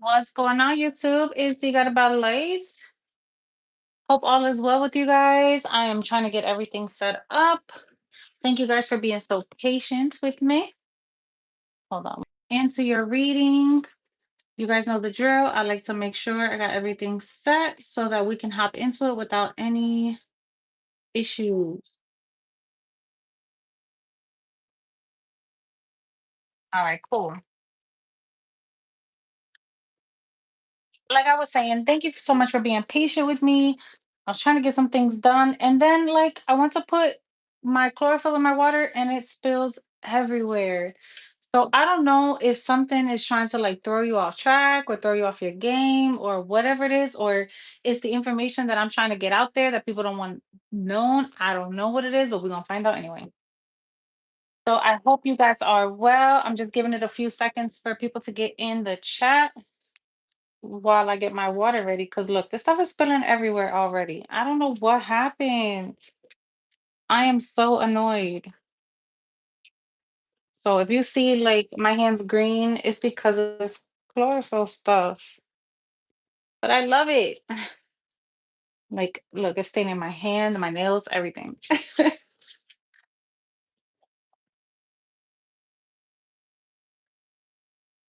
What's going on, YouTube? Is you got about lights? Hope all is well with you guys. I am trying to get everything set up. Thank you guys for being so patient with me. Hold on. Into your reading. You guys know the drill. I like to make sure I got everything set so that we can hop into it without any issues. All right, cool. Like I was saying, thank you so much for being patient with me. I was trying to get some things done, and then I went to put my chlorophyll in my water, and it spilled everywhere. So I don't know if something is trying to throw you off track or throw you off your game or whatever it is, or it's the information that I'm trying to get out there that people don't want known. I don't know what it is, but we're gonna find out anyway. So I hope you guys are well. I'm just giving it a few seconds for people to get in the chat while I get my water ready. Because look, this stuff is spilling everywhere already. I don't know what happened. I am so annoyed. So if you see my hands green, it's because of this chlorophyll stuff. But I love it. Look, it's staining my hand, my nails, everything.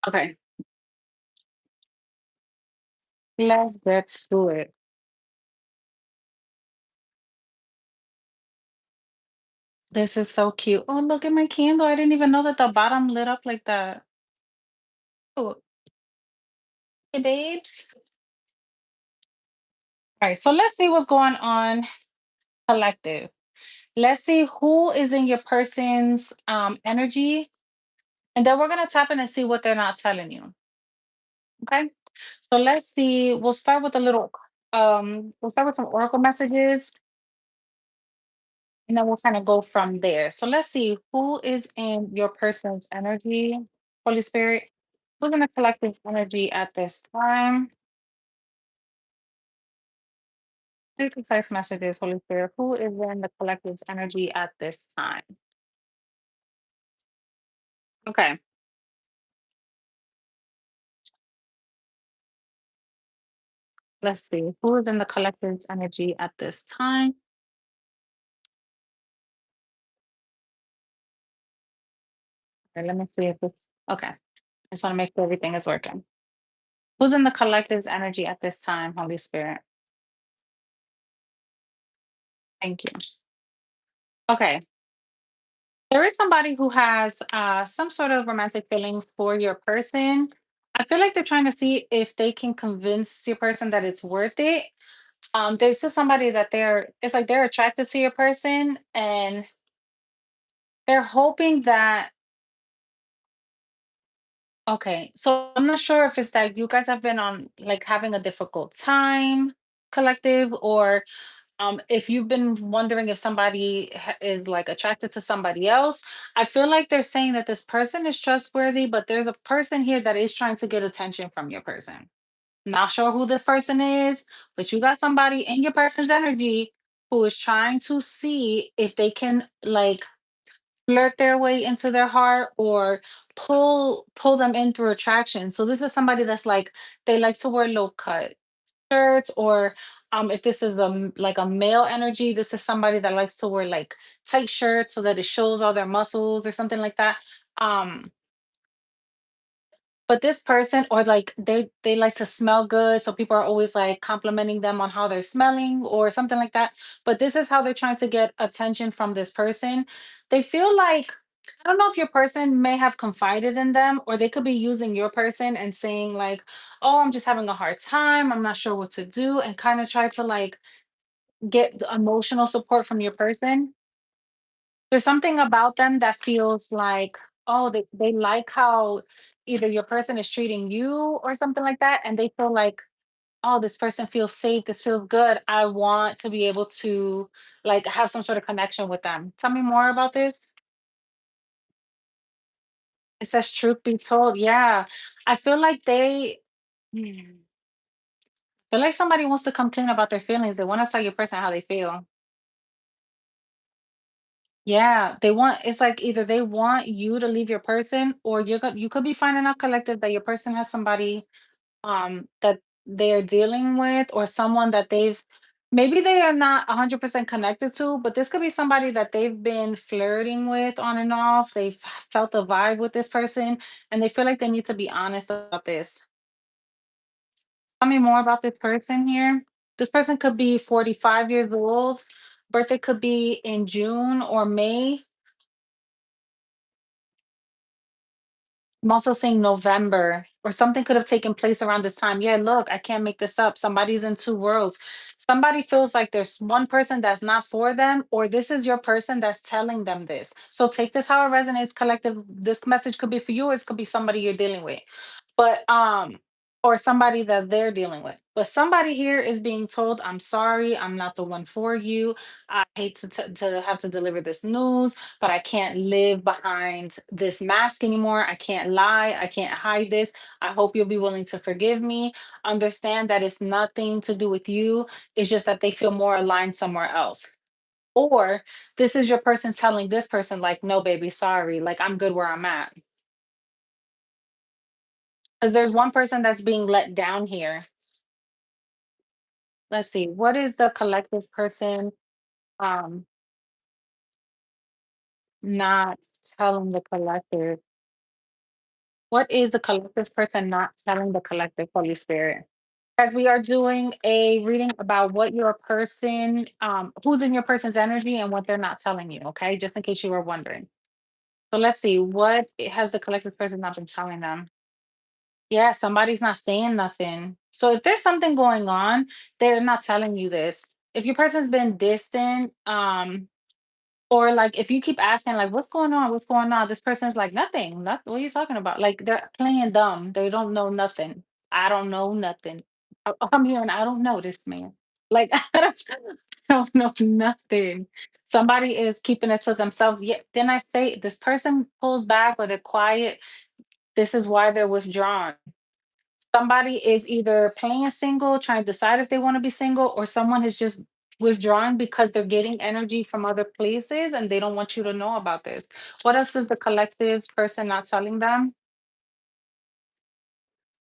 Okay, let's get to it. This is so cute. Oh, look at my candle. I didn't even know that the bottom lit up like that. Oh, hey, babes. All right, so let's see what's going on collective. Let's see who is in your person's energy, and then we're gonna tap in and see what they're not telling you. Okay. So let's see. We'll start with some oracle messages, and then we'll kind of go from there. So let's see who is in your person's energy, Holy Spirit. Who's in the collective's energy at this time? Three concise messages, Holy Spirit. Who is in the collective's energy at this time? Okay. Let's see. Who is in the collective's energy at this time? Okay, let me see if this. Okay. I just want to make sure everything is working. Who's in the collective's energy at this time, Holy Spirit? Thank you. Okay. There is somebody who has some sort of romantic feelings for your person. I feel like they're trying to see if they can convince your person that it's worth it. This is somebody that it's like they're attracted to your person and they're hoping that, okay, so I'm not sure if it's that you guys have been on having a difficult time collective, or if you've been wondering if somebody is attracted to somebody else. I feel like they're saying that this person is trustworthy, but there's a person here that is trying to get attention from your person. Not sure who this person is, but you got somebody in your person's energy who is trying to see if they can flirt their way into their heart or pull them in through attraction. So this is somebody that's they like to wear low cut shirts, or if this is a male energy, this is somebody that likes to wear tight shirts so that it shows all their muscles or something like that. um but this person, or they like to smell good, so people are always complimenting them on how they're smelling or something like that. But this is how they're trying to get attention from this person. They feel like, I don't know if your person may have confided in them, or they could be using your person and saying "Oh, I'm just having a hard time. I'm not sure what to do," and kind of try to get the emotional support from your person. There's something about them that feels like, oh, they like how either your person is treating you or something like that, and they feel like, oh, this person feels safe, this feels good. I want to be able to have some sort of connection with them. Tell me more about this. It says truth be told. Yeah. I feel like Hmm. feel like somebody wants to come clean about their feelings. They want to tell your person how they feel. Yeah, they want, it's like either they want you to leave your person, or you could be finding out collective that your person has somebody that they're dealing with, or someone that they've maybe they are not 100% connected to, but this could be somebody that they've been flirting with on and off. They've felt a vibe with this person and they feel like they need to be honest about this. Tell me more about this person here. This person could be 45 years old. Birthday could be in June or May. I'm also saying November, or something could have taken place around this time. Yeah, look, I can't make this up. Somebody's in two worlds. Somebody feels like there's one person that's not for them, or this is your person that's telling them this. So take this how it resonates, collective. This message could be for you, or it could be somebody you're dealing with. But or somebody that they're dealing with. But somebody here is being told, I'm sorry, I'm not the one for you. I hate to have to deliver this news, but I can't live behind this mask anymore. I can't lie. I can't hide this. I hope you'll be willing to forgive me. Understand that it's nothing to do with you. It's just that they feel more aligned somewhere else. Or this is your person telling this person, like, no, baby, sorry. Like, I'm good where I'm at. Because there's one person that's being let down here. Let's see. What is the collective person um not telling the collective? What is the collective person not telling the collective, Holy Spirit? As we are doing a reading about what your person, who's in your person's energy and what they're not telling you, okay? Just in case you were wondering. So let's see, has the collective person not been telling them? Yeah, somebody's not saying nothing. So if there's something going on, they're not telling you this. If your person's been distant, or like if you keep asking, like, what's going on? What's going on? This person's like, nothing. Nothing. What are you talking about? Like they're playing dumb. They don't know nothing. I don't know nothing. I'm hearing, I don't know this man. Like I don't know nothing. Somebody is keeping it to themselves. Yeah, then I say this person pulls back or they're quiet. This is why they're withdrawn. Somebody is either playing single, trying to decide if they want to be single, or someone is just withdrawing because they're getting energy from other places and they don't want you to know about this. What else is the collective person not telling them?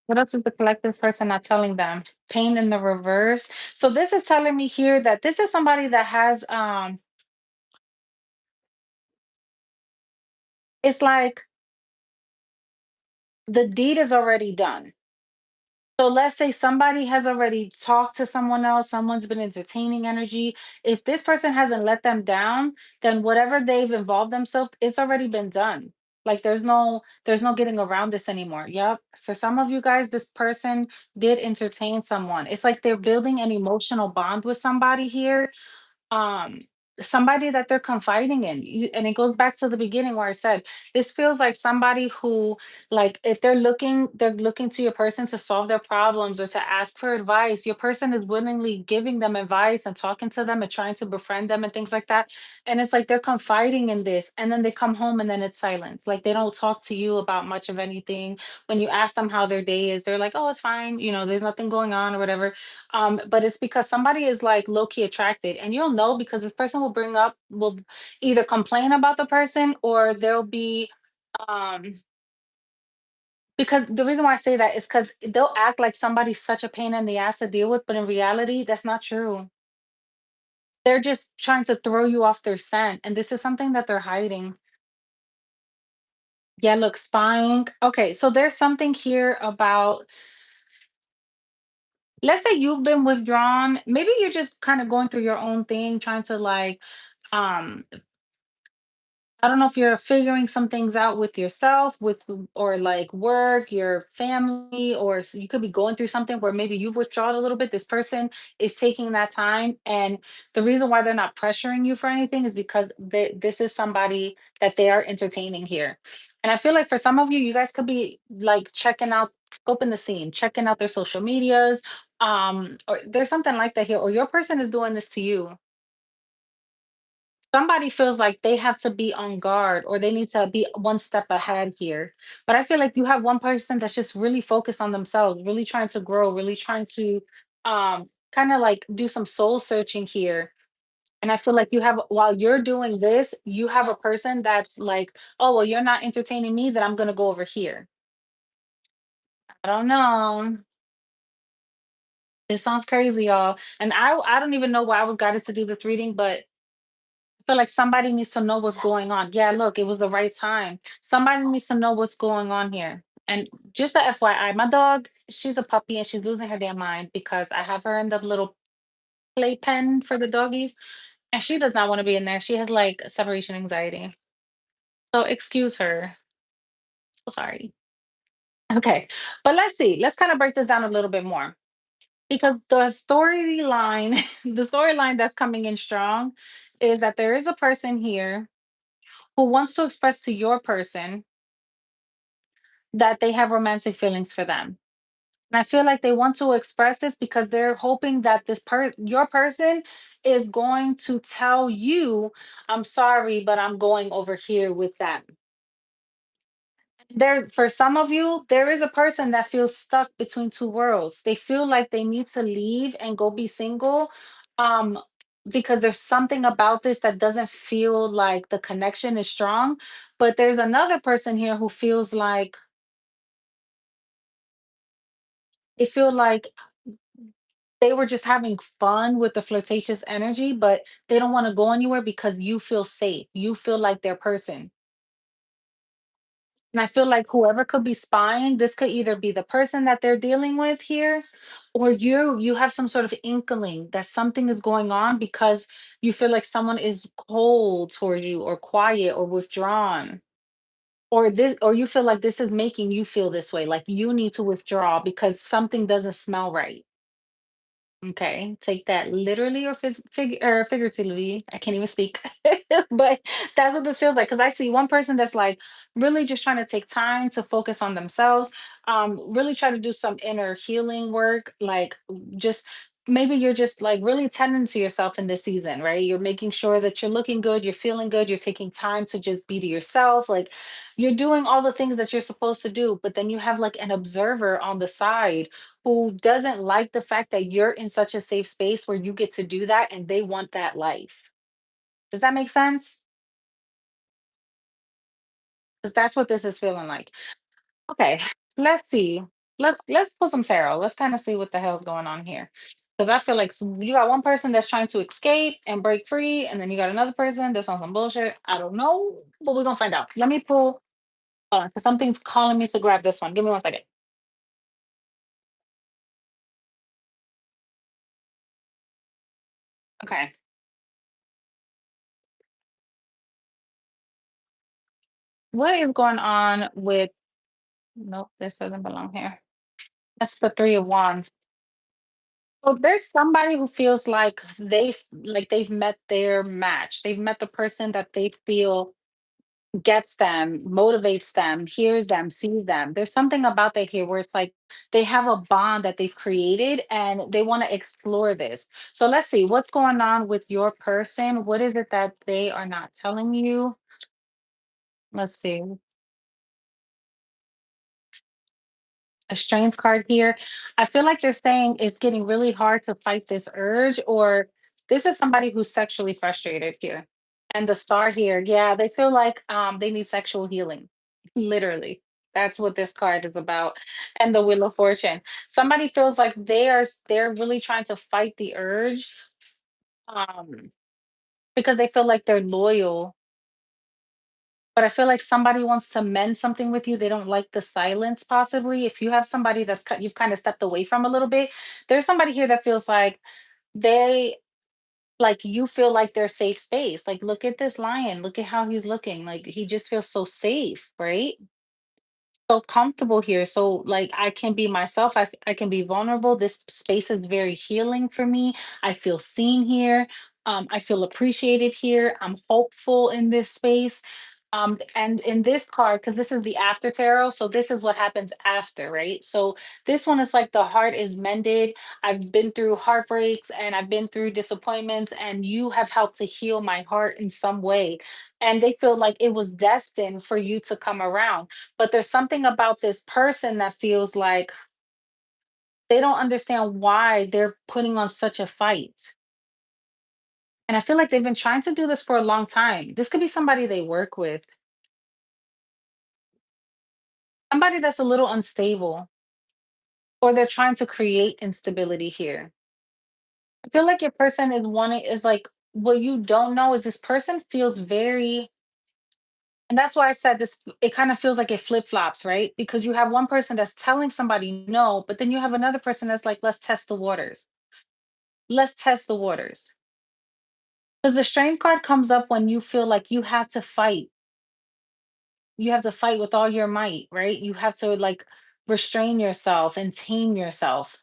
What else is the collective person not telling them? Pain in the reverse. So this is telling me here that this is somebody that has it's like the deed is already done. So let's say somebody has already talked to someone else, someone's been entertaining energy. If this person hasn't let them down, then whatever they've involved themselves, it's already been done. Like there's no getting around this anymore. Yep. For some of you guys, this person did entertain someone. It's like they're building an emotional bond with somebody here, um somebody that they're confiding in you, and it goes back to the beginning where I said this feels like somebody who, like, if they're looking to your person to solve their problems or to ask for advice, your person is willingly giving them advice and talking to them and trying to befriend them and things like that, and it's like they're confiding in this, and then they come home and then it's silence. Like they don't talk to you about much of anything. When you ask them how their day is, they're like, oh, it's fine, there's nothing going on or whatever. But it's because somebody is like low key attracted, and you'll know because this person will either complain about the person or they'll be um because the reason why I say that is because they'll act like somebody's such a pain in the ass to deal with, but in reality, that's not true. They're just trying to throw you off their scent, and this is something that they're hiding. Yeah, look, spying. Okay, so there's something here about, let's say you've been withdrawn. Maybe you're just kind of going through your own thing, trying to like um I don't know if you're figuring some things out with yourself, or like work, your family, or you could be going through something where maybe you've withdrawn a little bit. This person is taking that time, and the reason why they're not pressuring you for anything is because this is somebody that they are entertaining here. And I feel like for some of you, you guys could be like checking out, scoping the scene, checking out their social medias, or there's something like that here, or your person is doing this to you. Somebody feels like they have to be on guard or they need to be one step ahead here. But I feel like you have one person that's just really focused on themselves, really trying to grow, really trying to kind of like do some soul searching here. And I feel like while you're doing this, you have a person that's like, oh, well, you're not entertaining me, then I'm going to go over here. I don't know. It sounds crazy, y'all. And I don't even know why I was guided to do this reading, but I feel like somebody needs to know what's going on. Yeah, look, it was the right time. Somebody needs to know what's going on here. And just a FYI, my dog, she's a puppy and she's losing her damn mind because I have her in the little playpen for the doggies, and she does not want to be in there. She has like separation anxiety. So excuse her. So sorry. Okay. But let's see. Let's kind of break this down a little bit more. Because the storyline, the storyline that's coming in strong is that there is a person here who wants to express to your person that they have romantic feelings for them. And I feel like they want to express this because they're hoping that your person is going to tell you, I'm sorry, but I'm going over here with them. There, for some of you, there is a person that feels stuck between two worlds. They feel like they need to leave and go be single, um because there's something about this that doesn't feel like the connection is strong. But there's another person here who feels like they feel like they were just having fun with the flirtatious energy, but they don't want to go anywhere because you feel safe. You feel like their person. And I feel like whoever could be spying, this could either be the person that they're dealing with here, or you have some sort of inkling that something is going on because you feel like someone is cold towards you or quiet or withdrawn. Or you feel like this is making you feel this way, like you need to withdraw because something doesn't smell right. Okay, take that literally or figuratively. I can't even speak, but that's what this feels like. Because I see one person that's like really just trying to take time to focus on themselves, really try to do some inner healing work. Like just maybe you're just like really tending to yourself in this season, right? You're making sure that you're looking good, you're feeling good, you're taking time to just be to yourself. Like you're doing all the things that you're supposed to do, but then you have like an observer on the side who doesn't like the fact that you're in such a safe space where you get to do that and they want that life. Does that make sense? Because that's what this is feeling like. Okay, let's see. Let's pull some tarot. Let's kind of see what the hell's going on here. Because I feel like you got one person that's trying to escape and break free, and then you got another person that's on some bullshit. I don't know, but we're gonna find out. Let me pull. Hold on, because something's calling me to grab this one. Give me one second. Okay, what is going on with? Nope, this doesn't belong here. That's the 3 of Wands. So there's somebody who feels like they've met their match. They've met the person that they feel gets them, motivates them, hears them, sees them. There's something about that here where it's like they have a bond that they've created and they want to explore this. So let's see what's going on with your person. What is it that they are not telling you? Let's see. A strength card here. I feel like they're saying it's getting really hard to fight this urge, or this is somebody who's sexually frustrated here. And the star here, yeah, they feel like they need sexual healing. Literally. That's what this card is about. And the Wheel of Fortune. Somebody feels like they're really trying to fight the urge um because they feel like they're loyal, but I feel like somebody wants to mend something with you. They don't like the silence, possibly. If you have somebody you've kind of stepped away from a little bit, there's somebody here that feels like they like you feel like their safe space. Like, look at this lion. Look at how he's looking. Like he just feels so safe, right? So comfortable here. So like I can be myself. I can be vulnerable. This space is very healing for me. I feel seen here. I feel appreciated here. I'm hopeful in this space. And in this card, because this is the after tarot, so this is what happens after, right? So this one is like the heart is mended. I've been through heartbreaks and I've been through disappointments, and you have helped to heal my heart in some way. And they feel like it was destined for you to come around, but there's something about this person that feels like they don't understand why they're putting on such a fight. And I feel like they've been trying to do this for a long time. This could be somebody they work with, somebody that's a little unstable, or they're trying to create instability here. I feel like your person is wanting is like what you don't know is this person feels very, and that's why I said this, it kind of feels like it flip-flops, right? Because you have one person that's telling somebody no, but then you have another person that's like, let's test the waters. Let's test the waters. Because the strength card comes up when you feel like you have to fight. You have to fight with all your might, right? You have to like restrain yourself and tame yourself.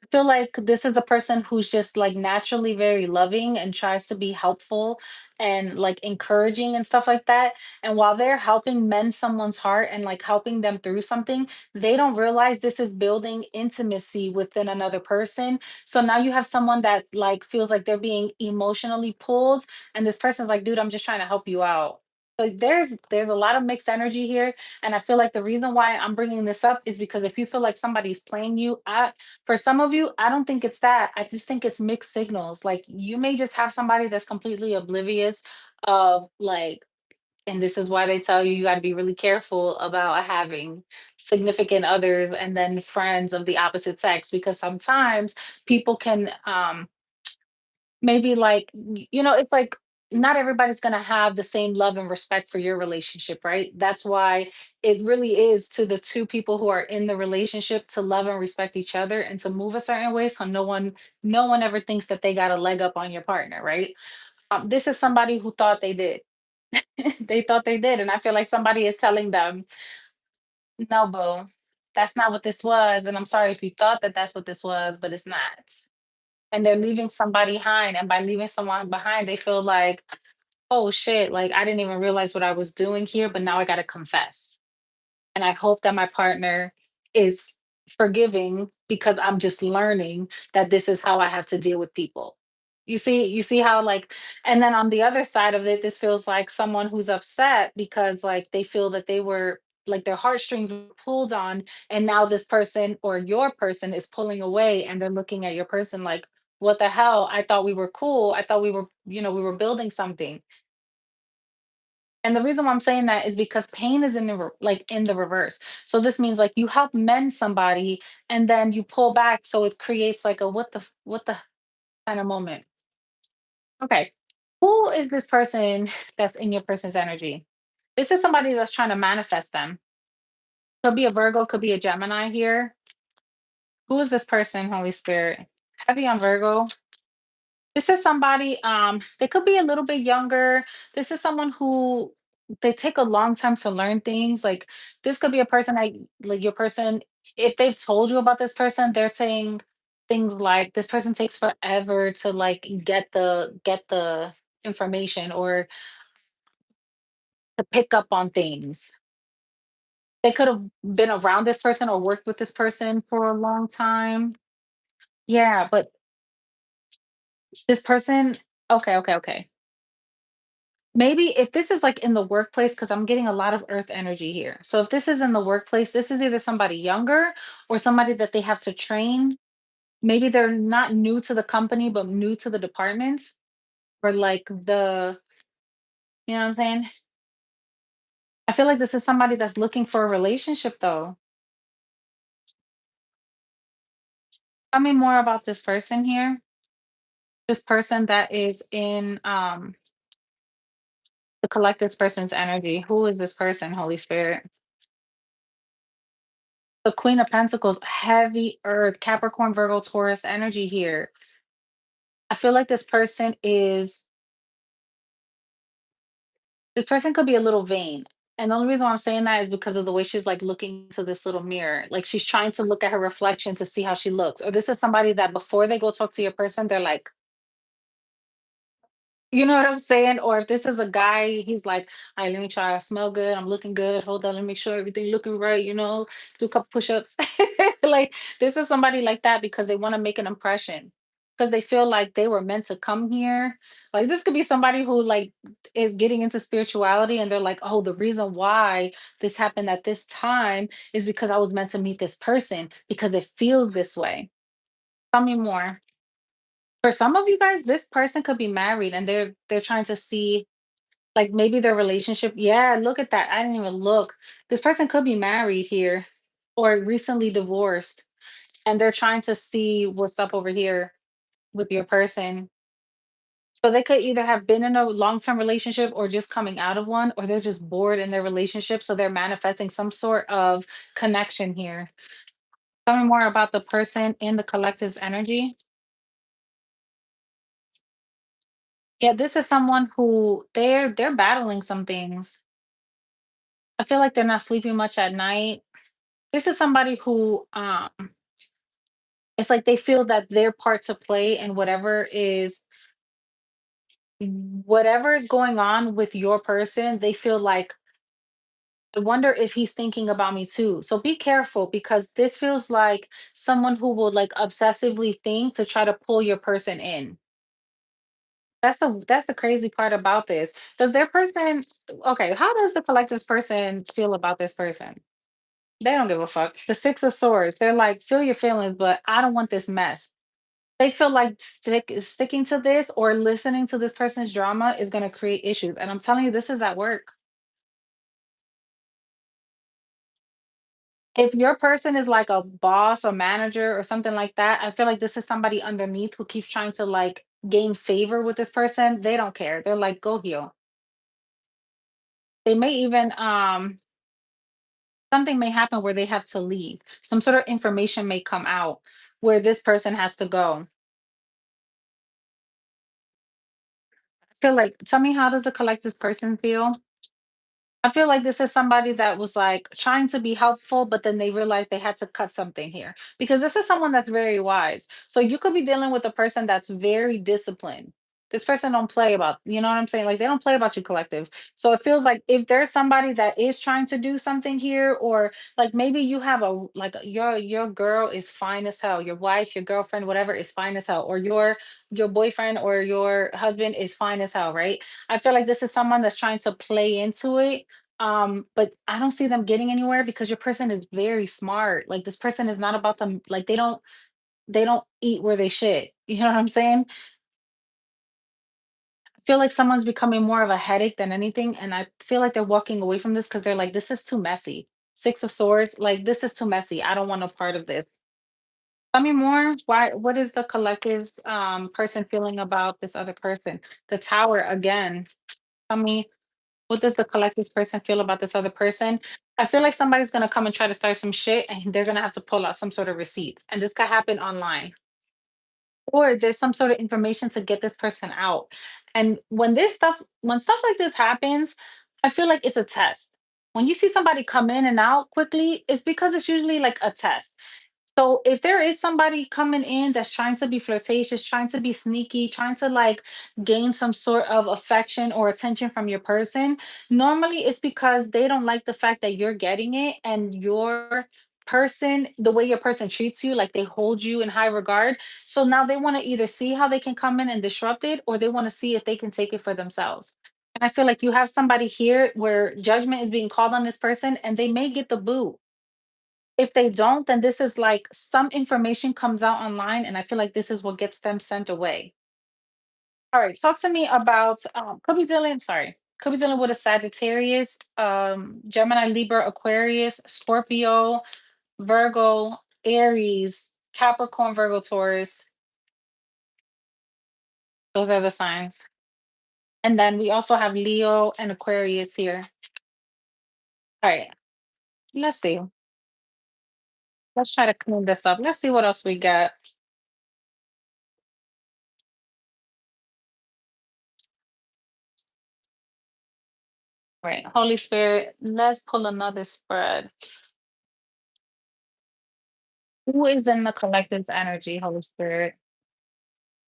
Feel like this is a person who's just like naturally very loving and tries to be helpful and like encouraging and stuff like that. And while they're helping mend someone's heart and like helping them through something, they don't realize this is building intimacy within another person. So now you have someone that like feels like they're being emotionally pulled, and this person's like, dude, I'm just trying to help you out. So there's a lot of mixed energy here, and I feel like the reason why I'm bringing this up is because if you feel like somebody's playing you, for some of you, I don't think it's that. I just think it's mixed signals. Like you may just have somebody that's completely oblivious of like, and this is why they tell you you got to be really careful about having significant others and then friends of the opposite sex, because sometimes people can maybe like it's like not everybody's going to have the same love and respect for your relationship, right? That's why it really is to the two people who are in the relationship to love and respect each other and to move a certain way, so no one ever thinks that they got a leg up on your partner, right? This is somebody who thought they did. They thought they did, and I feel like somebody is telling them, no boo, that's not what this was, and I'm sorry if you thought that that's what this was, but it's not. And they're leaving somebody behind, and by leaving someone behind, they feel like, "Oh, shit, like, I didn't even realize what I was doing here, but now I gotta confess." And I hope that my partner is forgiving because I'm just learning that this is how I have to deal with people. You see how, like, and then on the other side of it, this feels like someone who's upset because, like, they feel that they were like, their heartstrings were pulled on, and now this person or your person is pulling away, and they're looking at your person like, "What the hell? I thought we were cool. I thought we were building something." And the reason why I'm saying that is because pain is in the like in the reverse. So this means like you help mend somebody and then you pull back, so it creates like a what the kind of moment. Okay. Who is this person that's in your person's energy? This is somebody that's trying to manifest them. Could be a Virgo, could be a Gemini here. Who is this person, Holy Spirit? Heavy on Virgo. This is somebody, they could be a little bit younger. This is someone who they take a long time to learn things. Like this could be a person like your person, if they've told you about this person, they're saying things like this person takes forever to like get the information or to pick up on things. They could have been around this person or worked with this person for a long time. Yeah, but this person, okay, okay, okay. Maybe if this is like in the workplace, because I'm getting a lot of earth energy here. So if this is in the workplace, this is either somebody younger or somebody that they have to train. Maybe they're not new to the company, but new to the department or like you know what I'm saying? I feel like this is somebody that's looking for a relationship though. Tell me more about this person here. This person that is in the collective person's energy. Who is this person, Holy Spirit? The Queen of Pentacles, heavy earth, Capricorn, Virgo, Taurus energy here. I feel like this person could be a little vain. And the only reason why I'm saying that is because of the way she's like looking into this little mirror. Like she's trying to look at her reflection to see how she looks. Or this is somebody that before they go talk to your person, they're like, you know what I'm saying? Or if this is a guy, he's like, all right, let me try. I smell good. I'm looking good. Hold on, let me make sure everything looking right, do a couple push-ups. Like this is somebody like that because they want to make an impression. Because they feel like they were meant to come here. Like this could be somebody who like is getting into spirituality and they're like, oh, the reason why this happened at this time is because I was meant to meet this person because it feels this way. Tell me more. For some of you guys, this person could be married and they're trying to see like maybe their relationship. Yeah, look at that. I didn't even look. This person could be married here. or recently divorced, and they're trying to see what's up over here with your person. So they could either have been in a long-term relationship or just coming out of one, or they're just bored in their relationship, so they're manifesting some sort of connection here. Tell me more about the person in the collective's energy. Yeah, this is someone who they're battling some things. I feel like they're not sleeping much at night. This is somebody who it's like they feel that their part to play and whatever is going on with your person, they feel like, I wonder if he's thinking about me too. So be careful because this feels like someone who will like obsessively think to try to pull your person in. That's the crazy part about this. Does their person Okay, how does the collective's person feel about this person? They don't give a fuck. The Six of Swords, they're like, feel your feelings, but I don't want this mess. They feel like sticking to this or listening to this person's drama is gonna create issues. And I'm telling you, this is at work. If your person is like a boss or manager or something like that, I feel like this is somebody underneath who keeps trying to like gain favor with this person. They don't care. They're like, go heal. They may even something may happen where they have to leave. Some sort of information may come out where this person has to go. I feel like, tell me, how does the collective person feel? I feel like this is somebody that was like trying to be helpful, but then they realized they had to cut something here because this is someone that's very wise. So you could be dealing with a person that's very disciplined. This person don't play about, you know what I'm saying? Like they don't play about you, collective. So it feels like if there's somebody that is trying to do something here, or like maybe you have your girl is fine as hell, your wife, your girlfriend, whatever is fine as hell, or your boyfriend or your husband is fine as hell, right? I feel like this is someone that's trying to play into it, but I don't see them getting anywhere because your person is very smart. Like this person is not about them, like they don't eat where they shit. You know what I'm saying? I feel like someone's becoming more of a headache than anything, and I feel like they're walking away from this because they're like, this is too messy. Six of Swords, like this is too messy. I don't want no part of this. Tell me more. Why? What is the collective's person feeling about this other person? The Tower again. Tell me, what does the collective's person feel about this other person? I feel like somebody's gonna come and try to start some shit, and they're gonna have to pull out some sort of receipts, and this could happen online, or there's some sort of information to get this person out. And when stuff like this happens, I feel like it's a test. When you see somebody come in and out quickly, it's because it's usually like a test. So if there is somebody coming in that's trying to be flirtatious, trying to be sneaky, trying to like gain some sort of affection or attention from your person, normally it's because they don't like the fact that you're getting it, and the way your person treats you, like they hold you in high regard. So now they want to either see how they can come in and disrupt it, or they want to see if they can take it for themselves. And I feel like you have somebody here where judgment is being called on this person and they may get the boot. If they don't, then this is like some information comes out online, and I feel like this is what gets them sent away. All right, talk to me about could be dealing with a Sagittarius, Gemini, Libra, Aquarius, Scorpio, Virgo, Aries, Capricorn, Virgo, Taurus. Those are the signs. And then we also have Leo and Aquarius here. All right, let's see. Let's try to clean this up. Let's see what else we got. Right, Holy Spirit, let's pull another spread. Who is in the collective's energy, Holy Spirit?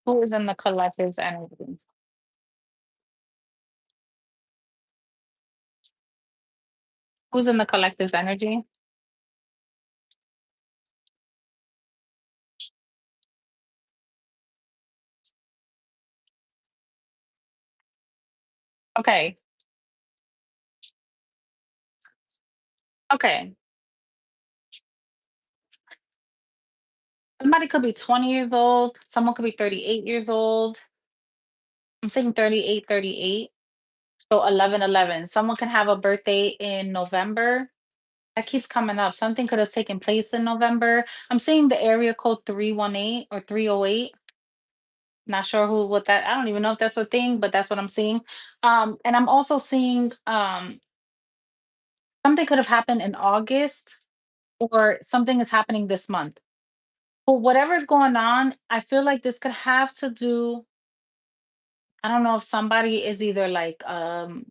Who is in the collective's energy? Who's in the collective's energy? Okay. Okay. Somebody could be 20 years old. Someone could be 38 years old. I'm saying 38, 38. So 11, 11. Someone can have a birthday in November, That keeps coming up. Something could have taken place in November. I'm seeing the area code 318 or 308. Not sure who what that I don't even know if that's a thing, but that's what I'm seeing. And I'm also seeing something could have happened in August or something is happening this month. But whatever's going on, I feel like this could have to do. I don't know if somebody is either like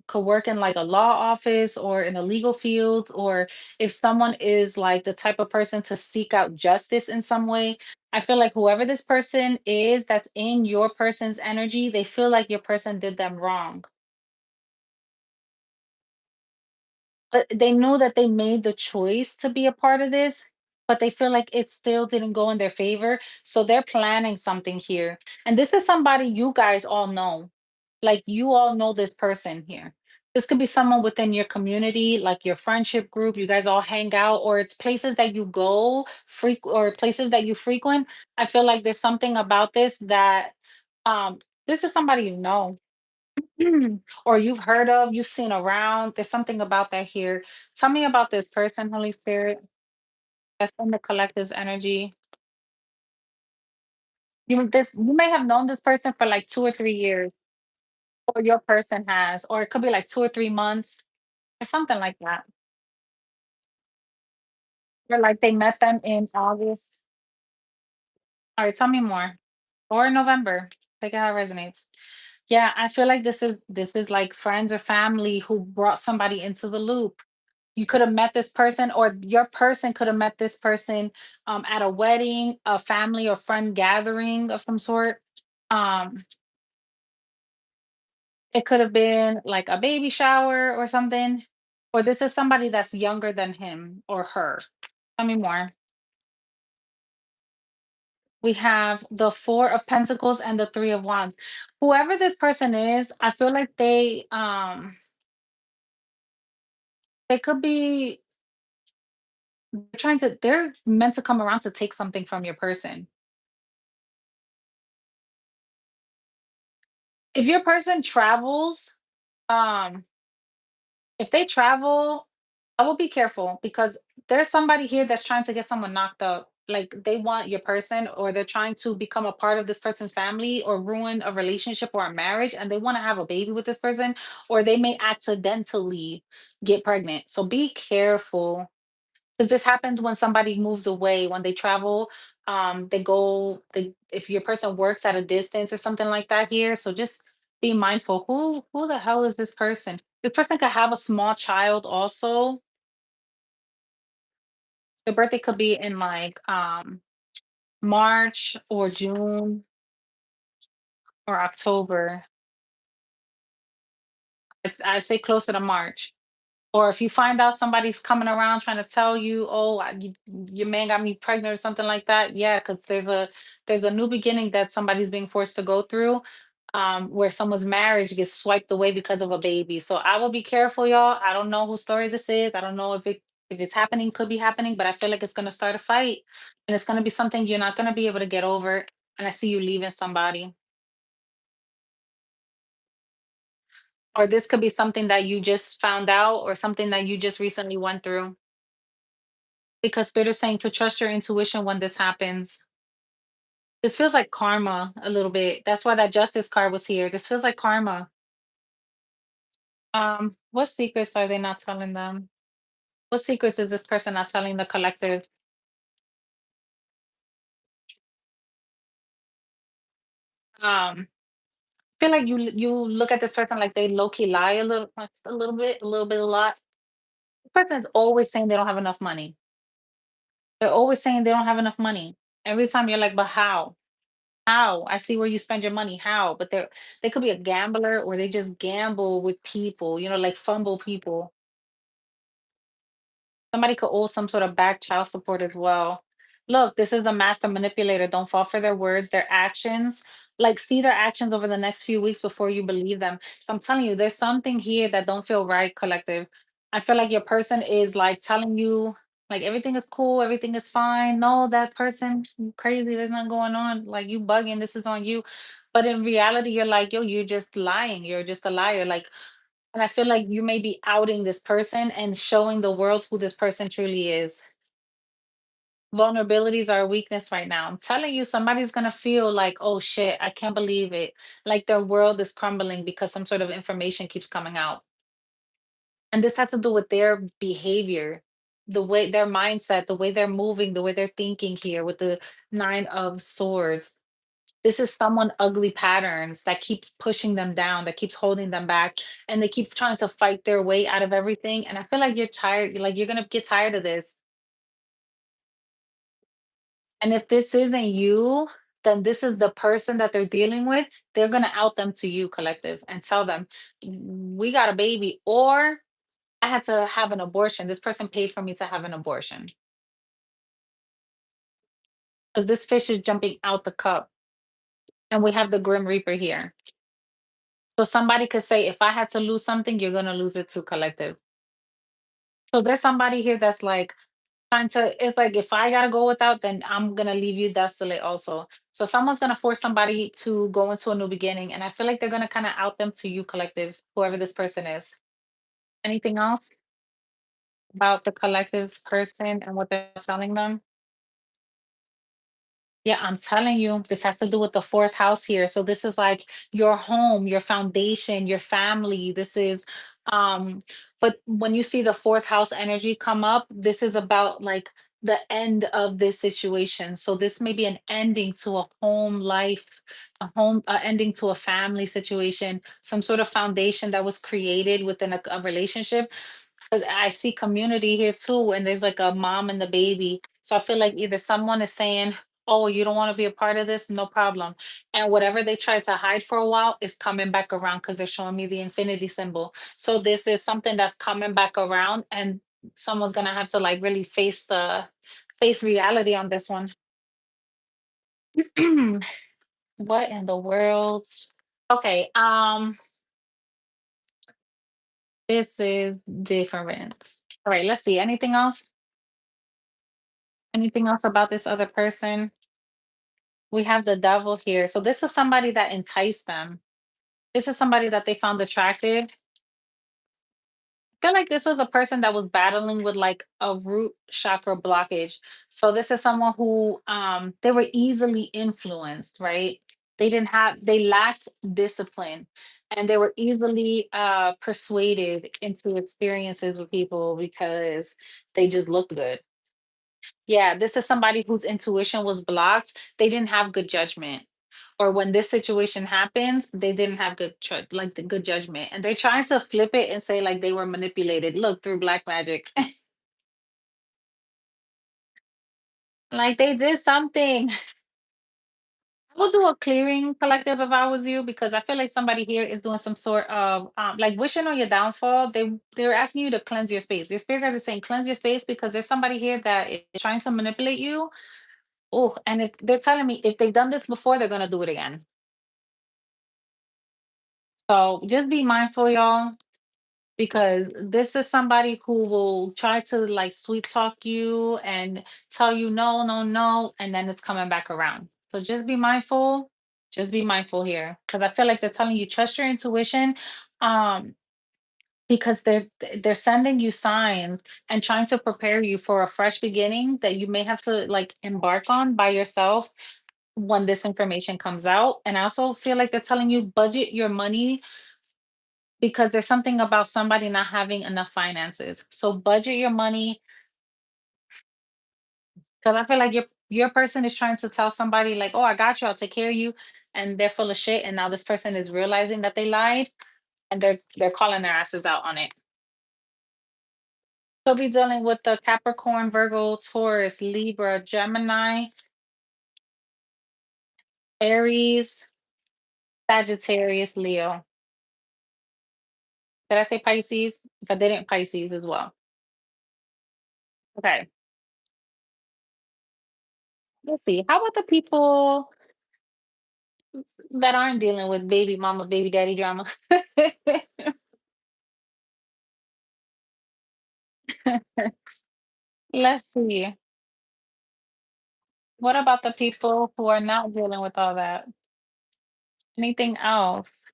could work in like a law office or in a legal field, or if someone is like the type of person to seek out justice in some way. I feel like whoever this person is that's in your person's energy, they feel like your person did them wrong. But they know that they made the choice to be a part of this, but they feel like it still didn't go in their favor. So they're planning something here. And this is somebody you guys all know. Like you all know this person here. This could be someone within your community, like your friendship group. You guys all hang out, or it's places that you go or places that you frequent. I feel like there's something about this that this is somebody you know. Or you've heard of, you've seen around. There's something about that here. Tell me about this person, Holy Spirit, that's in the collective's energy. You may have known this person for like 2 or 3 years, or your person has, or it could be like 2 or 3 months, or something like that. Or like they met them in August. All right, tell me more. Or November. Take it how it resonates. Yeah, I feel like this is like friends or family who brought somebody into the loop. You could have met this person, or your person could have met this person at a wedding, a family or friend gathering of some sort. Um, it could have been like a baby shower or something. Or this is somebody that's younger than him or her. Tell me more. We have the Four of Pentacles and the Three of Wands. Whoever this person is, I feel like they could be they're meant to come around to take something from your person. If your person travels, um, if they travel, I will be careful because there's somebody here that's trying to get someone knocked up. Like they want your person, or they're trying to become a part of this person's family or ruin a relationship or a marriage, and they want to have a baby with this person, or they may accidentally get pregnant. So be careful, because this happens when somebody moves away, when they travel. They if your person works at a distance or something like that here. So just be mindful. Who the hell is this person? This person could have a small child also. The birthday could be in like March or June or October. I say closer to March. Or if you find out somebody's coming around trying to tell you, "Oh, your man got me pregnant," or something like that, yeah, because there's a new beginning that somebody's being forced to go through, where someone's marriage gets swiped away because of a baby. So I will be careful, y'all. I don't know whose story this is. I don't know if it's happening, could be happening, but I feel like it's gonna start a fight, and it's gonna be something you're not gonna be able to get over. And I see you leaving somebody, or this could be something that you just found out, or something that you just recently went through. Because Spirit is saying to trust your intuition when this happens. This feels like karma a little bit. That's why that justice card was here. This feels like karma. What secrets are they not telling them? What secrets is this person not telling the collective? I feel like you look at this person like they low key lie a little, like, a lot. This person's always saying they don't have enough money. They're always saying they don't have enough money. Every time you're like, but how? How? I see where you spend your money. How? But they could be a gambler, or they just gamble with people, like fumble people. Somebody could owe some sort of back child support as well. Look, this is the master manipulator. Don't fall for their words, their actions. Like, see their actions over the next few weeks before you believe them. So I'm telling you, there's something here that don't feel right, collective. I feel like your person is like telling you, like everything is cool, everything is fine. No, that person you crazy. There's nothing going on. Like you bugging. This is on you. But in reality, you're like, yo, you're just lying. You're just a liar. Like And I feel like you may be outing this person and showing the world who this person truly is. Vulnerabilities are a weakness right now. I'm telling you, somebody's gonna feel like, oh shit, I can't believe it. Like their world is crumbling because some sort of information keeps coming out. And this has to do with their behavior, the way their mindset, the way they're moving, the way they're thinking here with the nine of swords. This is someone ugly patterns that keeps pushing them down, that keeps holding them back, and they keep trying to fight their way out of everything. And I feel like you're tired, like you're gonna get tired of this. And if this isn't you, then this is the person that they're dealing with. They're gonna out them to you, collective, and tell them, we got a baby, or I had to have an abortion. This person paid for me to have an abortion. Because this fish is jumping out the cup. And we have the Grim Reaper here. So somebody could say, if I had to lose something, you're gonna lose it too, collective. So there's somebody here that's like trying to, it's like if I gotta go without, then I'm gonna leave you desolate also. So someone's gonna force somebody to go into a new beginning. And I feel like they're gonna kind of out them to you, collective, whoever this person is. Anything else about the collective's person and what they're telling them? Yeah, I'm telling you, this has to do with the fourth house here. So this is like your home, your foundation, your family. This is but when you see the fourth house energy come up, this is about like the end of this situation. So this may be an ending to a home life, ending to a family situation, some sort of foundation that was created within a relationship. 'Cause I see community here too, and there's like a mom and the baby. So I feel like either someone is saying, "Oh, you don't want to be a part of this? No problem." And whatever they tried to hide for a while is coming back around because they're showing me the infinity symbol. So this is something that's coming back around, and someone's gonna have to like really face reality on this one. What in the world? Okay, this is different. All right, let's see. Anything else? Anything else about this other person? We have the devil here. So this was somebody that enticed them. This is somebody that they found attractive. I feel like this was a person that was battling with like a root chakra blockage. So this is someone who they were easily influenced, right? They lacked discipline, and they were easily persuaded into experiences with people because they just looked good. Yeah, this is somebody whose intuition was blocked. They didn't have good judgment. Or when this situation happens, they didn't have like the good judgment. And they're trying to flip it and say like they were manipulated. Look, through black magic. Like they did something. I will do a clearing collective if I was you, because I feel like somebody here is doing some sort of like wishing on your downfall. They're asking you to cleanse your space. Your spirit guide is saying cleanse your space because there's somebody here that is trying to manipulate you. Oh, and if they're telling me if they've done this before, they're gonna do it again. So just be mindful, y'all, because this is somebody who will try to like sweet talk you and tell you no, no, no, and then it's coming back around. So just be mindful. Just be mindful here, because I feel like they're telling you trust your intuition, um, because they're sending you signs and trying to prepare you for a fresh beginning that you may have to like embark on by yourself when this information comes out. And I also feel like they're telling you budget your money because there's something about somebody not having enough finances. So budget your money, because I feel like your person is trying to tell somebody like, "Oh, I got you. I'll take care of you," and they're full of shit. And now this person is realizing that they lied, and they're calling their asses out on it. Could be dealing with the Capricorn, Virgo, Taurus, Libra, Gemini, Aries, Sagittarius, Leo. Did I say Pisces? If I didn't, Pisces as well. Okay. Let's see. How about the people that aren't dealing with baby mama, baby daddy drama? Let's see. What about the people who are not dealing with all that? Anything else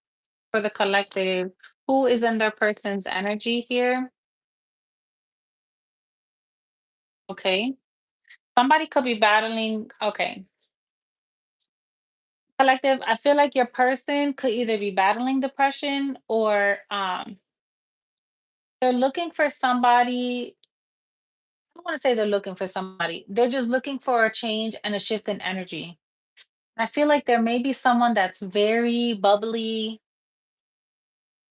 for the collective? Who is in their person's energy here? Okay. Somebody could be battling, okay. Collective, I feel like your person could either be battling depression or they're looking for somebody. I don't want to say they're looking for somebody. They're just looking for a change and a shift in energy. I feel like there may be someone that's very bubbly,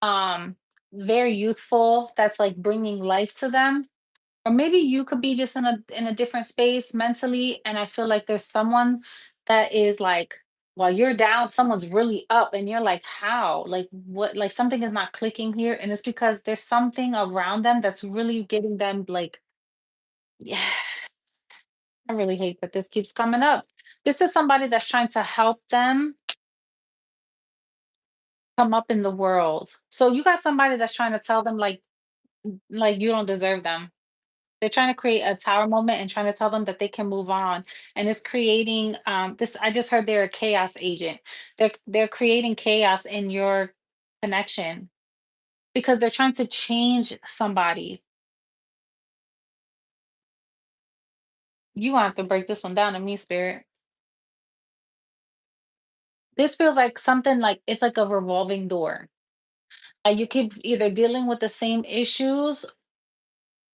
um, very youthful, that's like bringing life to them. Or maybe you could be just in a different space mentally, and I feel like there's someone that is like, while you're down, someone's really up, and you're like, how? Like what? Like something is not clicking here, and it's because there's something around them that's really getting them like, yeah. I really hate that this keeps coming up. This is somebody that's trying to help them come up in the world. So you got somebody that's trying to tell them like you don't deserve them. They're trying to create a tower moment and trying to tell them that they can move on. And it's creating this. I just heard they're a chaos agent. They're creating chaos in your connection because they're trying to change somebody. You gonna have to break this one down to me, spirit. This feels like something like it's like a revolving door. You keep either dealing with the same issues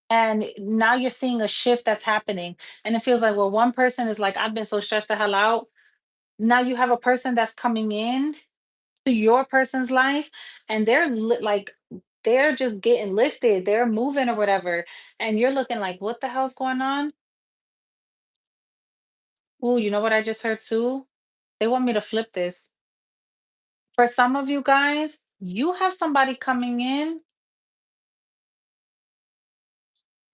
and now you're seeing a shift that's happening. And it feels like, well, one person is like, I've been so stressed the hell out. Now you have a person that's coming in to your person's life and like, they're just getting lifted, they're moving or whatever. And you're looking like, what the hell's going on? Oh, you know what I just heard too? They want me to flip this. For some of you guys, you have somebody coming in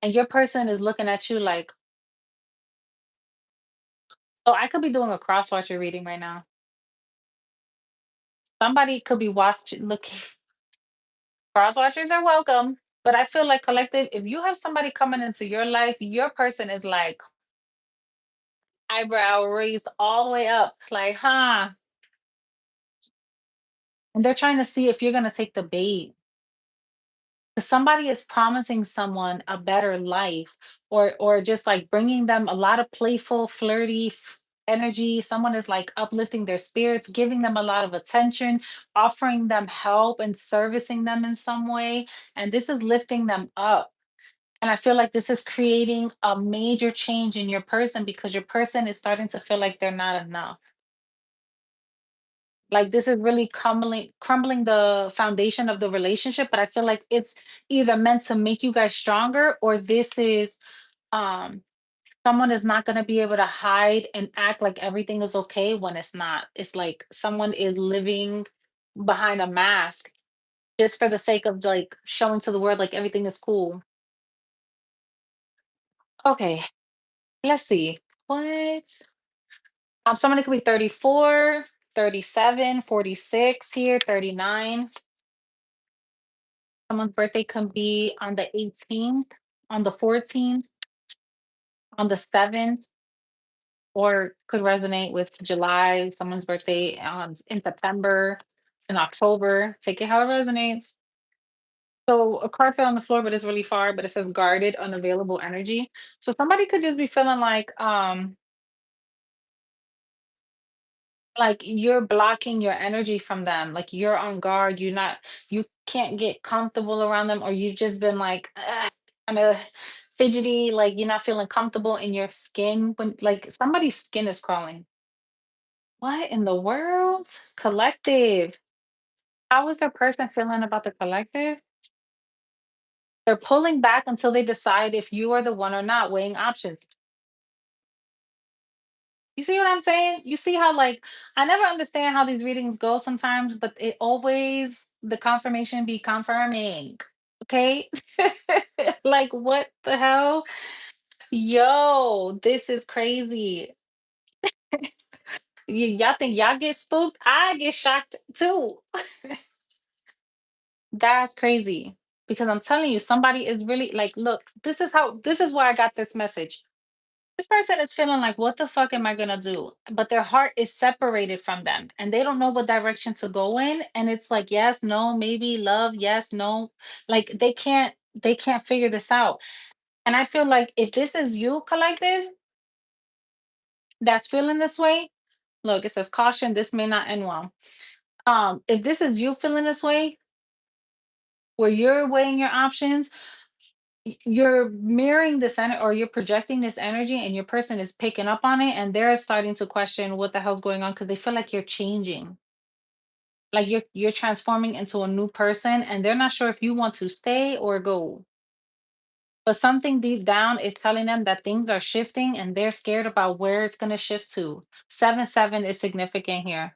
and your person is looking at you like, so I could be doing a cross watcher reading right now. Somebody could be watching, looking. Cross watchers are welcome, but I feel like collective. If you have somebody coming into your life, your person is like eyebrow raised all the way up, like, huh? And they're trying to see if you're gonna take the bait. 'Cause somebody is promising someone a better life, or just like bringing them a lot of playful, flirty energy. Someone is like uplifting their spirits, giving them a lot of attention, offering them help and servicing them in some way. And this is lifting them up. And I feel like this is creating a major change in your person because your person is starting to feel like they're not enough. Like this is really crumbling the foundation of the relationship, but I feel like it's either meant to make you guys stronger or this is um someone is not going to be able to hide and act like everything is okay when it's not. It's like someone is living behind a mask just for the sake of like showing to the world like everything is cool. Okay, let's see. What? Somebody could be 34, 37, 46 here, 39. Someone's birthday can be on the 18th, on the 14th, on the 7th, or could resonate with July, someone's birthday in September, in October. Take it how it resonates. So a card fell on the floor, but it's really far, but it says guarded, unavailable energy. So somebody could just be feeling like you're blocking your energy from them, like you're on guard, you can't get comfortable around them, or you've just been like kind of fidgety, like you're not feeling comfortable in your skin when like somebody's skin is crawling. What in the world? Collective. How is their person feeling about the collective? They're pulling back until they decide if you are the one or not, weighing options. You see what I'm saying? You see how like I never understand how these readings go sometimes, but it always the confirmation be confirming. Okay? Like what the hell? Yo, this is crazy. Y'all think y'all get spooked? I get shocked too. That's crazy. Because I'm telling you, somebody is really like, look, this is why I got this message. This person is feeling like, what the fuck am I gonna do? But their heart is separated from them and they don't know what direction to go in. And it's like, yes, no, maybe, love, yes, no. Like they can't figure this out. And I feel like if this is you, collective, that's feeling this way, look, it says caution, this may not end well. If this is you feeling this way, where you're weighing your options, you're mirroring this or you're projecting this energy and your person is picking up on it and they're starting to question what the hell's going on because they feel like you're changing, like you're transforming into a new person and they're not sure if you want to stay or go, but something deep down is telling them that things are shifting and they're scared about where it's going to shift to. 7-7 is significant here,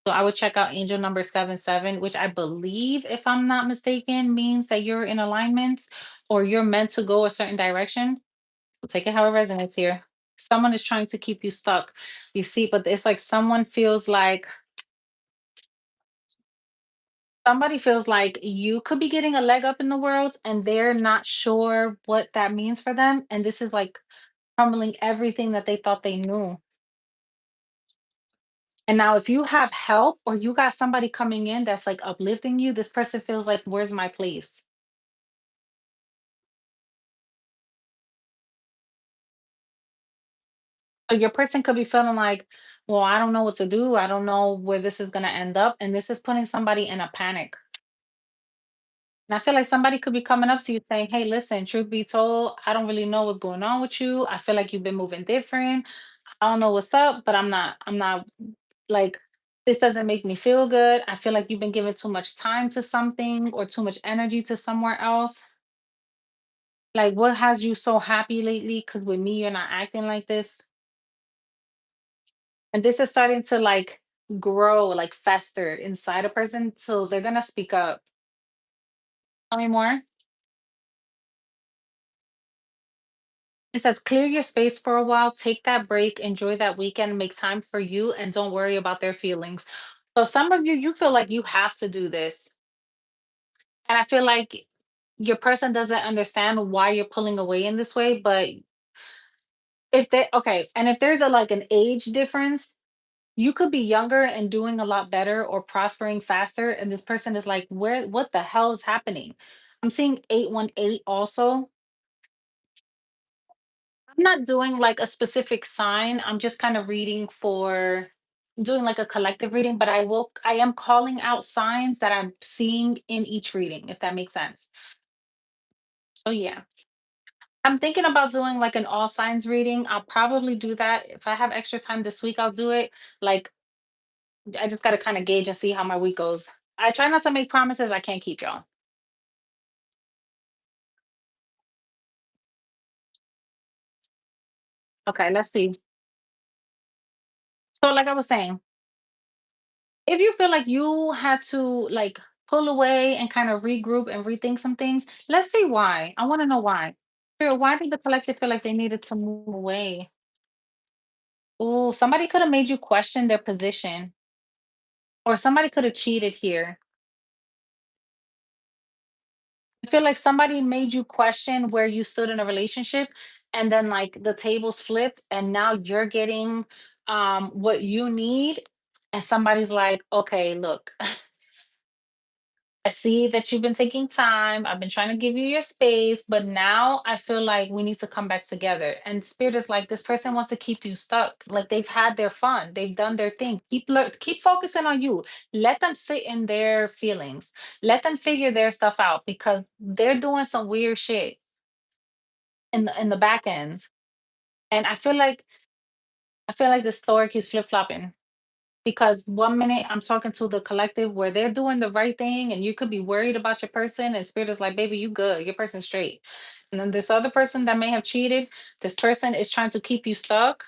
so I would check out angel number 7-7, which I believe, if I'm not mistaken, means that you're in alignment or you're meant to go a certain direction. Take it how it resonates here. Someone is trying to keep you stuck. You see, but it's like somebody feels like you could be getting a leg up in the world and they're not sure what that means for them. And this is like crumbling everything that they thought they knew. And now if you have help or you got somebody coming in that's like uplifting you, this person feels like, where's my place? So your person could be feeling like, well, I don't know what to do. I don't know where this is going to end up. And this is putting somebody in a panic. And I feel like somebody could be coming up to you saying, hey, listen, truth be told, I don't really know what's going on with you. I feel like you've been moving different. I don't know what's up, but I'm not like, this doesn't make me feel good. I feel like you've been giving too much time to something or too much energy to somewhere else. Like, what has you so happy lately? Because with me, you're not acting like this. And this is starting to like grow, like fester inside a person. So they're going to speak up. Tell me more. It says, clear your space for a while, take that break, enjoy that weekend, make time for you, and don't worry about their feelings. So, some of you, you feel like you have to do this. And I feel like your person doesn't understand why you're pulling away in this way. But if they, okay, and if there's a like an age difference, you could be younger and doing a lot better or prospering faster. And this person is like, where, what the hell is happening? I'm seeing 818 also. I'm not doing like a specific sign. I'm just kind of reading for doing like a collective reading, but I am calling out signs that I'm seeing in each reading, if that makes sense. So yeah. I'm thinking about doing like an all signs reading. I'll probably do that. If I have extra time this week, I'll do it. Like I just gotta kind of gauge and see how my week goes. I try not to make promises I can't keep, y'all. Okay, let's see. So like I was saying, if you feel like you had to like pull away and kind of regroup and rethink some things, let's see why. I want to know why. Spirit, why did the collective feel like they needed to move away? Oh, somebody could have made you question their position, or somebody could have cheated here. I feel like somebody made you question where you stood in a relationship, and then like the tables flipped, and now you're getting what you need, and somebody's like, okay, look, I see that you've been taking time. I've been trying to give you your space, but now I feel like we need to come back together. And spirit is like, this person wants to keep you stuck. Like they've had their fun, they've done their thing. Keep focusing on you. Let them sit in their feelings. Let them figure their stuff out because they're doing some weird shit in the back ends. And I feel like the story keeps flip flopping. Because one minute I'm talking to the collective where they're doing the right thing, and you could be worried about your person, and spirit is like, baby, you good, your person's straight. And then this other person that may have cheated, this person is trying to keep you stuck,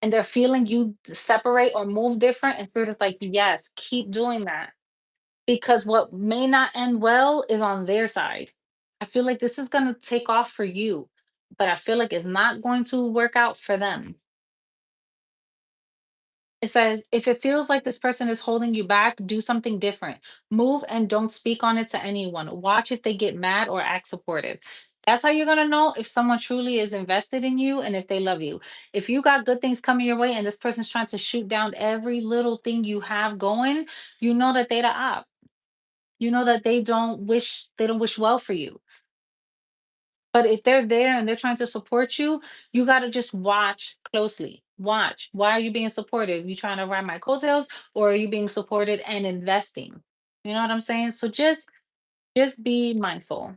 and they're feeling you separate or move different. And spirit is like, yes, keep doing that. Because what may not end well is on their side. I feel like this is going to take off for you, but I feel like it's not going to work out for them. It says, if it feels like this person is holding you back, do something different. Move and don't speak on it to anyone. Watch if they get mad or act supportive. That's how you're gonna know if someone truly is invested in you and if they love you. If you got good things coming your way and this person's trying to shoot down every little thing you have going, you know that they the op. You know that they don't wish well for you. But if they're there and they're trying to support you, you gotta just watch closely. Watch. Why are you being supportive? You trying to ride my coattails, or are you being supported and investing? You know what I'm saying? So just be mindful.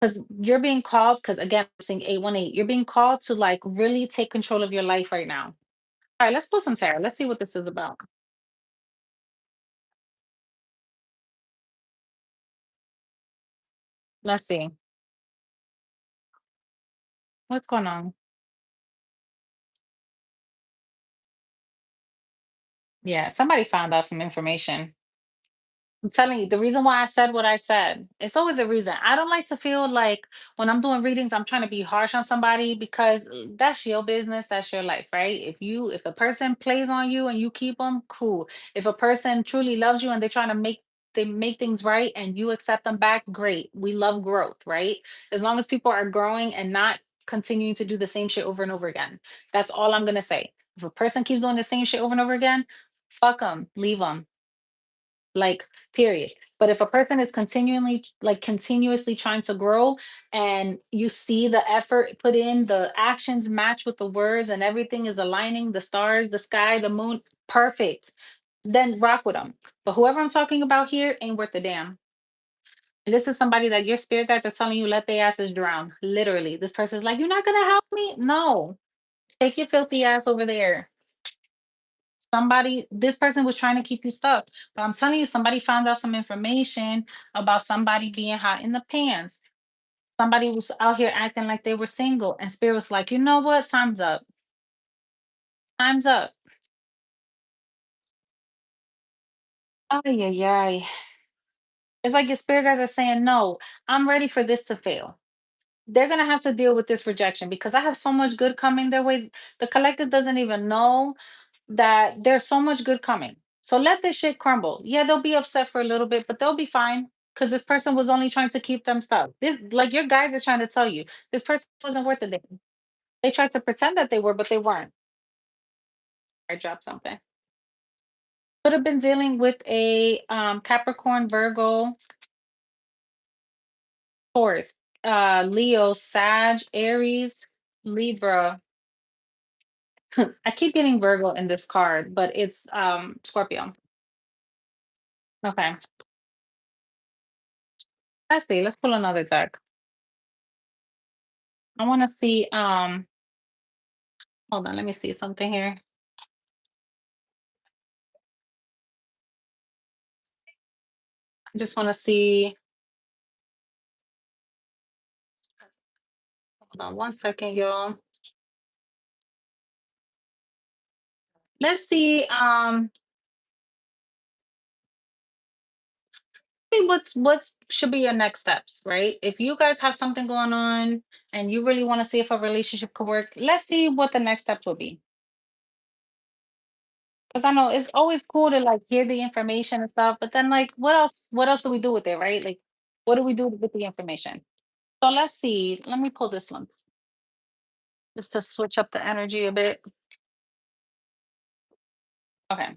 Because you're being called, because again, I'm saying 818, you're being called to like really take control of your life right now. All right, let's pull some tarot. Let's see what this is about. Let's see. What's going on? Yeah, somebody found out some information. I'm telling you, the reason why I said what I said, it's always a reason. I don't like to feel like when I'm doing readings, I'm trying to be harsh on somebody because that's your business, that's your life, right? If a person plays on you and you keep them, cool. If a person truly loves you and they're trying to make things right and you accept them back, great. We love growth, right? As long as people are growing and not continuing to do the same shit over and over again. That's all I'm gonna say. If a person keeps doing the same shit over and over again, fuck them, leave them, like, period. But if a person is continuously trying to grow and you see the effort put in, the actions match with the words and everything is aligning, the stars, the sky, the moon, perfect, then rock with them. But whoever I'm talking about here ain't worth a damn. And this is somebody that your spirit guides are telling you let their asses drown. Literally. This person's like, you're not gonna help me? No. Take your filthy ass over there. This person was trying to keep you stuck. But I'm telling you, somebody found out some information about somebody being hot in the pants. Somebody was out here acting like they were single, and Spirit was like, you know what? Time's up. Time's up. Ay, ay, ay. It's like your spirit guys are saying, no, I'm ready for this to fail. They're gonna have to deal with this rejection because I have so much good coming their way. The collective doesn't even know that there's so much good coming. So let this shit crumble. Yeah, they'll be upset for a little bit, but they'll be fine because this person was only trying to keep them stuck. This, like your guys are trying to tell you, this person wasn't worth a damn. They tried to pretend that they were, but they weren't. I dropped something. Could have been dealing with a Capricorn, Virgo, Taurus, Leo, Sag, Aries, Libra. I keep getting Virgo in this card, but it's Scorpio. Okay. Let's see. Let's pull another deck. I want to see hold on, let me see something here. I just want to see, hold on 1 second, y'all. Let's see what should be your next steps, right? If you guys have something going on and you really want to see if a relationship could work, let's see what the next steps will be. Because I know it's always cool to like hear the information and stuff, but then like what else do we do with it, right? Like what do we do with the information? So let's see. Let me pull this one just to switch up the energy a bit. Okay.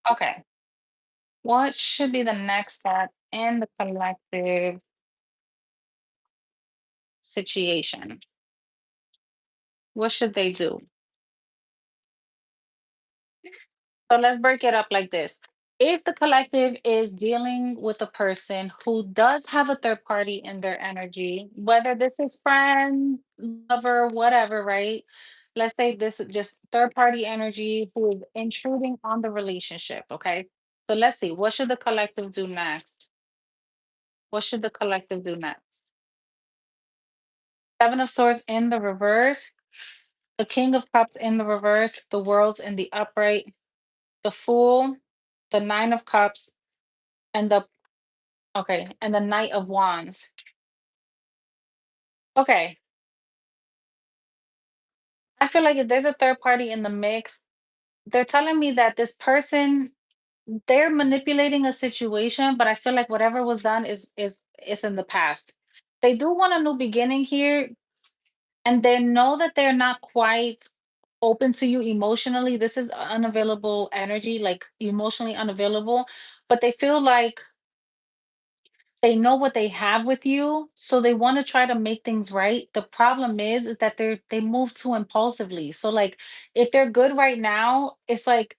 Okay. What should be the next step in the collective situation? What should they do? So let's break it up like this. If the collective is dealing with a person who does have a third party in their energy, whether this is friend, lover, whatever, right? Let's say this is just third party energy who is intruding on the relationship. Okay. So let's see. What should the collective do next? What should the collective do next? Seven of Swords in the reverse, the King of Cups in the reverse, the Worlds in the upright, the Fool, the Nine of Cups, and the okay, and the Knight of Wands. Okay. I feel like if there's a third party in the mix, they're telling me that this person, they're manipulating a situation, but I feel like whatever was done is in the past. They do want a new beginning here, and they know that they're not quite open to you emotionally. This is unavailable energy, like emotionally unavailable, but they feel like they know what they have with you, so they want to try to make things right. The problem is that they move too impulsively. So like if they're good right now, it's like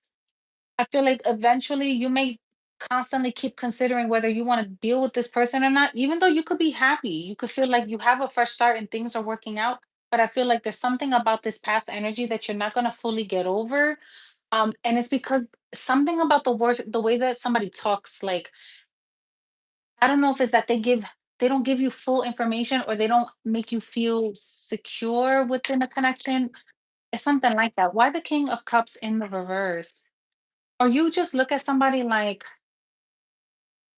I feel like eventually you may constantly keep considering whether you want to deal with this person or not, even though you could be happy. You could feel like you have a fresh start and things are working out. But I feel like there's something about this past energy that you're not gonna fully get over. And it's because something about the words, the way that somebody talks, like I don't know if it's that they don't give you full information or they don't make you feel secure within a connection. It's something like that. Why the King of Cups in the reverse? Or you just look at somebody like,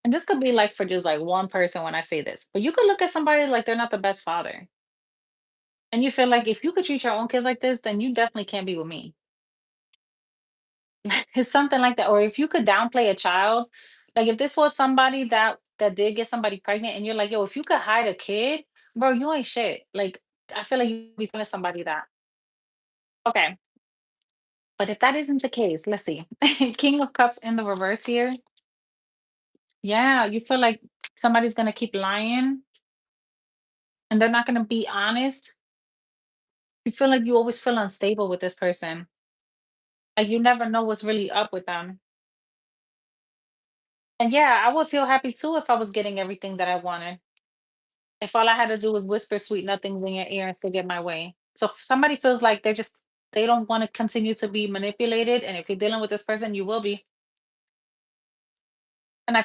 and this could be like for just like one person when I say this, but you could look at somebody like they're not the best father. And you feel like if you could treat your own kids like this, then you definitely can't be with me. It's something like that. Or if you could downplay a child, like if this was somebody that did get somebody pregnant and you're like, yo, if you could hide a kid, bro, you ain't shit. Like I feel like you'd be telling somebody that. Okay. But if that isn't the case, let's see. King of Cups in the reverse here. Yeah, you feel like somebody's gonna keep lying and they're not gonna be honest. You feel like you always feel unstable with this person. Like you never know what's really up with them. And yeah, I would feel happy too if I was getting everything that I wanted. If all I had to do was whisper sweet nothings in your ear and still get my way. So if somebody feels like they don't want to continue to be manipulated, and if you're dealing with this person, you will be. And I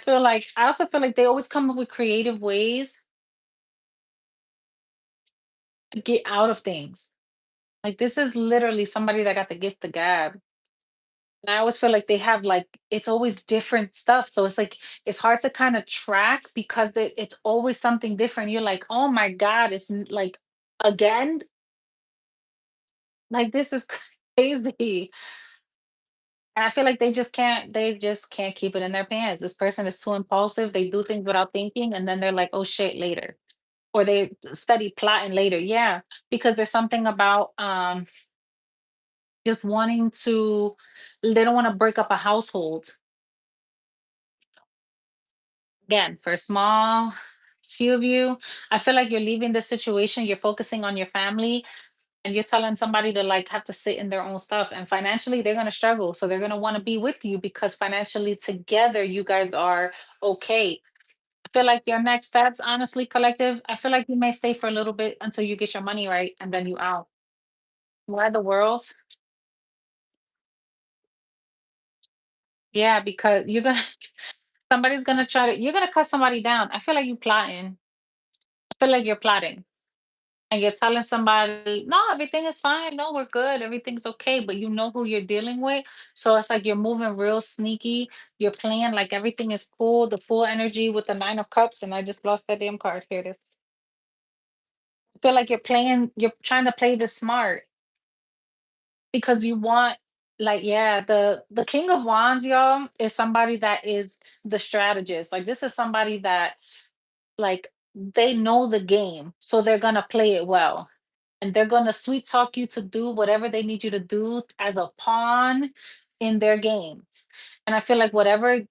also feel like they always come up with creative ways to get out of things. Like this is literally somebody that got the gift the gab. And I always feel like they have like it's always different stuff. So it's like it's hard to kind of track because it's always something different. You're like, oh my God, like again, like this is crazy. And I feel like they just can't keep it in their pants. This person is too impulsive. They do things without thinking, and then they're like, oh shit, later. Or they study plotting later. Yeah. Because there's something about just wanting to they don't want to break up a household. Again, for a small few of you, I feel like you're leaving the situation, you're focusing on your family, and you're telling somebody to like have to sit in their own stuff. And financially, they're gonna struggle. So they're gonna want to be with you because financially together you guys are okay. I feel like your next steps, honestly, collective, I feel like you may stay for a little bit until you get your money right and then you out. Why the world? Yeah, because you're gonna somebody's gonna try to you're gonna cut somebody down. I feel like you plotting. I feel like you're plotting. And you're telling somebody, no, everything is fine. No, we're good. Everything's okay. But you know who you're dealing with. So it's like you're moving real sneaky. You're playing like everything is cool, the full energy with the Nine of Cups. And I just lost that damn card. Here it is. I feel like you're trying to play this smart because you want, like, yeah, the King of Wands, y'all, is somebody that is the strategist. Like, this is somebody that, like, they know the game. So they're going to play it well and they're gonna sweet talk you to do whatever they need you to do as a pawn in their game. And I feel like whatever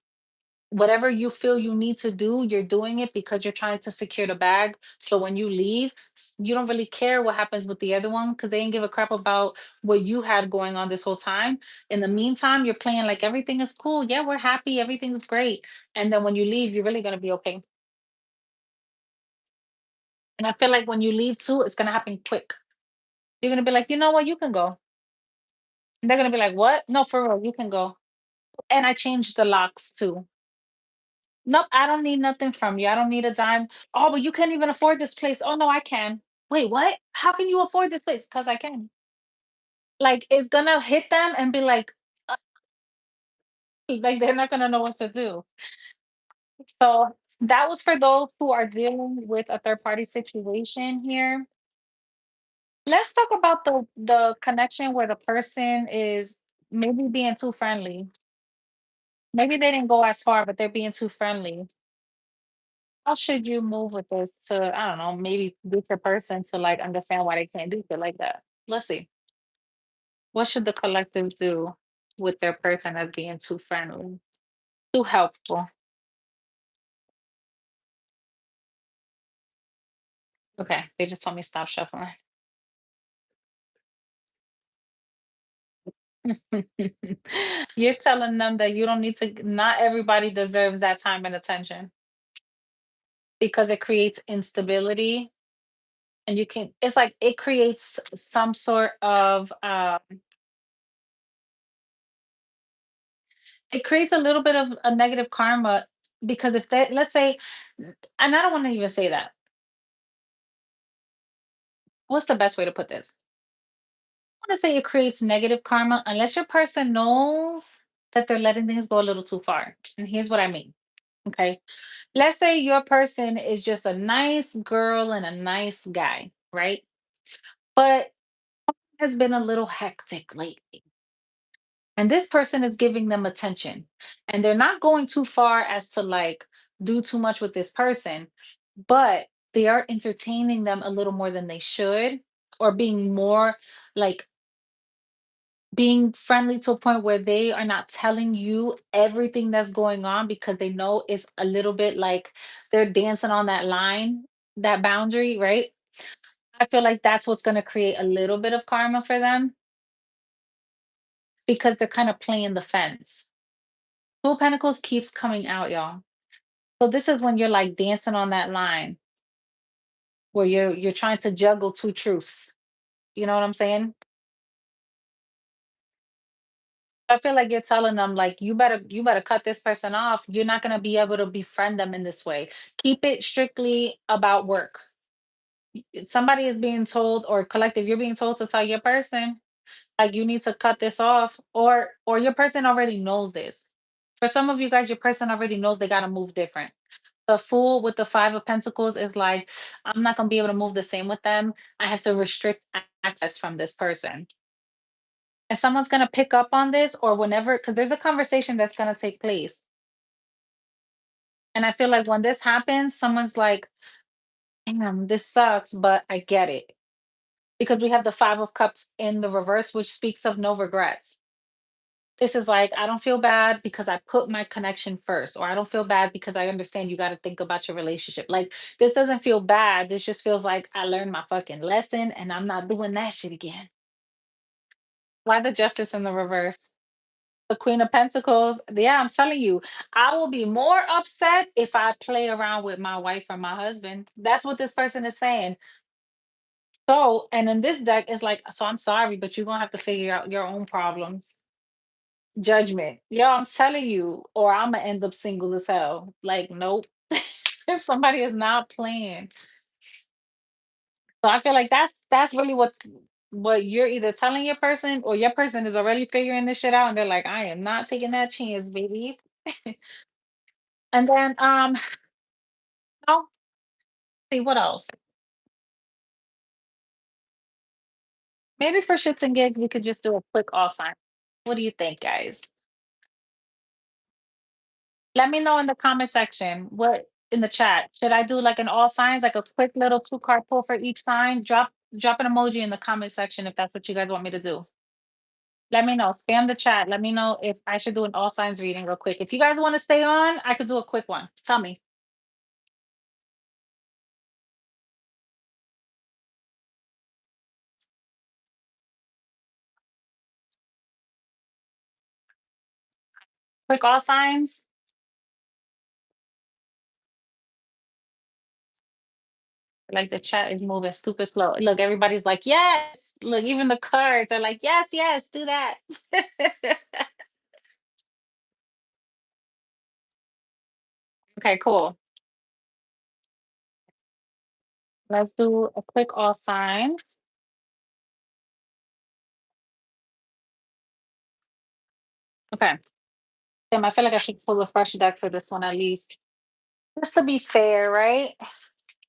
you feel you need to do, you're doing it because you're trying to secure the bag. So when you leave, you don't really care what happens with the other one because they didn't give a crap about what you had going on this whole time. In the meantime, you're playing like everything is cool. Yeah, we're happy, everything's great. And then when you leave, you're really gonna be okay. And I feel like when you leave too, it's gonna happen quick. You're gonna be like, you know what, you can go. And they're gonna be like, "What? No, for real, you can go." And I changed the locks too. Nope, I don't need nothing from you. I don't need a dime. Oh, but you can't even afford this place. Oh no, I can. Wait, what? How can you afford this place? Because I can. Like it's gonna hit them and be like they're not gonna know what to do. So that was for those who are dealing with a third party situation here. Let's talk about the connection where the person is maybe being too friendly. Maybe they didn't go as far, but they're being too friendly. How should you move with this to, I don't know, maybe get your person to like understand why they can't do shit like that? Let's see. What should the collective do with their person as being too friendly, too helpful? Okay, they just told me stop shuffling. You're telling them that you don't need to, not everybody deserves that time and attention because it creates instability. And you can, it's like it creates some sort of, it creates a little bit of a negative karma because if they, let's say, and I don't want to even say that. What's the best way to put this? I want to say it creates negative karma unless your person knows that they're letting things go a little too far. And here's what I mean. Okay. Let's say your person is just a nice girl and a nice guy, right? But has been a little hectic lately. And this person is giving them attention. And they're not going too far as to like do too much with this person, but they are entertaining them a little more than they should, or being more like being friendly to a point where they are not telling you everything that's going on because they know it's a little bit like they're dancing on that line, that boundary, right? I feel like that's what's going to create a little bit of karma for them because they're kind of playing the fence. Two of Pentacles keeps coming out, y'all. So this is when you're like dancing on that line where you're trying to juggle two truths. You know what I'm saying? I feel like you're telling them like you better cut this person off. You're not gonna be able to befriend them in this way. Keep it strictly about work. Somebody is being told, or collective, you're being told to tell your person like you need to cut this off, or your person already knows this. For some of you guys, your person already knows they gotta move different. The fool with the 5 of Pentacles is like, I'm not gonna be able to move the same with them. I have to restrict access from this person. And someone's gonna pick up on this or whenever, because there's a conversation that's gonna take place. And I feel like when this happens, someone's like, damn, this sucks, but I get it. Because we have the 5 of Cups in the reverse, which speaks of no regrets. This is like, I don't feel bad because I put my connection first, or I don't feel bad because I understand you got to think about your relationship. Like, this doesn't feel bad. This just feels like I learned my fucking lesson and I'm not doing that shit again. Why the Justice in the reverse? The Queen of Pentacles. Yeah, I'm telling you, I will be more upset if I play around with my wife or my husband. That's what this person is saying. So, and in this deck, it's like, so I'm sorry, but you're gonna have to figure out your own problems. Judgment. Yeah, I'm telling you, or Imma end up single as hell. Like, nope. Somebody is not playing. So I feel like that's really what you're either telling your person or your person is already figuring this shit out and they're like, I am not taking that chance, baby. And then I'll see what else. Maybe for shits and gigs, we could just do a quick all sign. What do you think, guys? Let me know in the comment section what in the chat. Should I do like an all signs, like a quick little 2 card pull for each sign? Drop an emoji in the comment section if that's what you guys want me to do. Let me know. Spam the chat. Let me know if I should do an all signs reading real quick. If you guys want to stay on, I could do a quick one. Tell me. Quick all signs. Like the chat is moving stupid slow. Look, everybody's like, yes. Look, even the cards are like, yes, yes, do that. Okay, cool. Let's do a quick all signs. Okay. Damn, I feel like I should pull a fresh deck for this one at least. Just to be fair, right?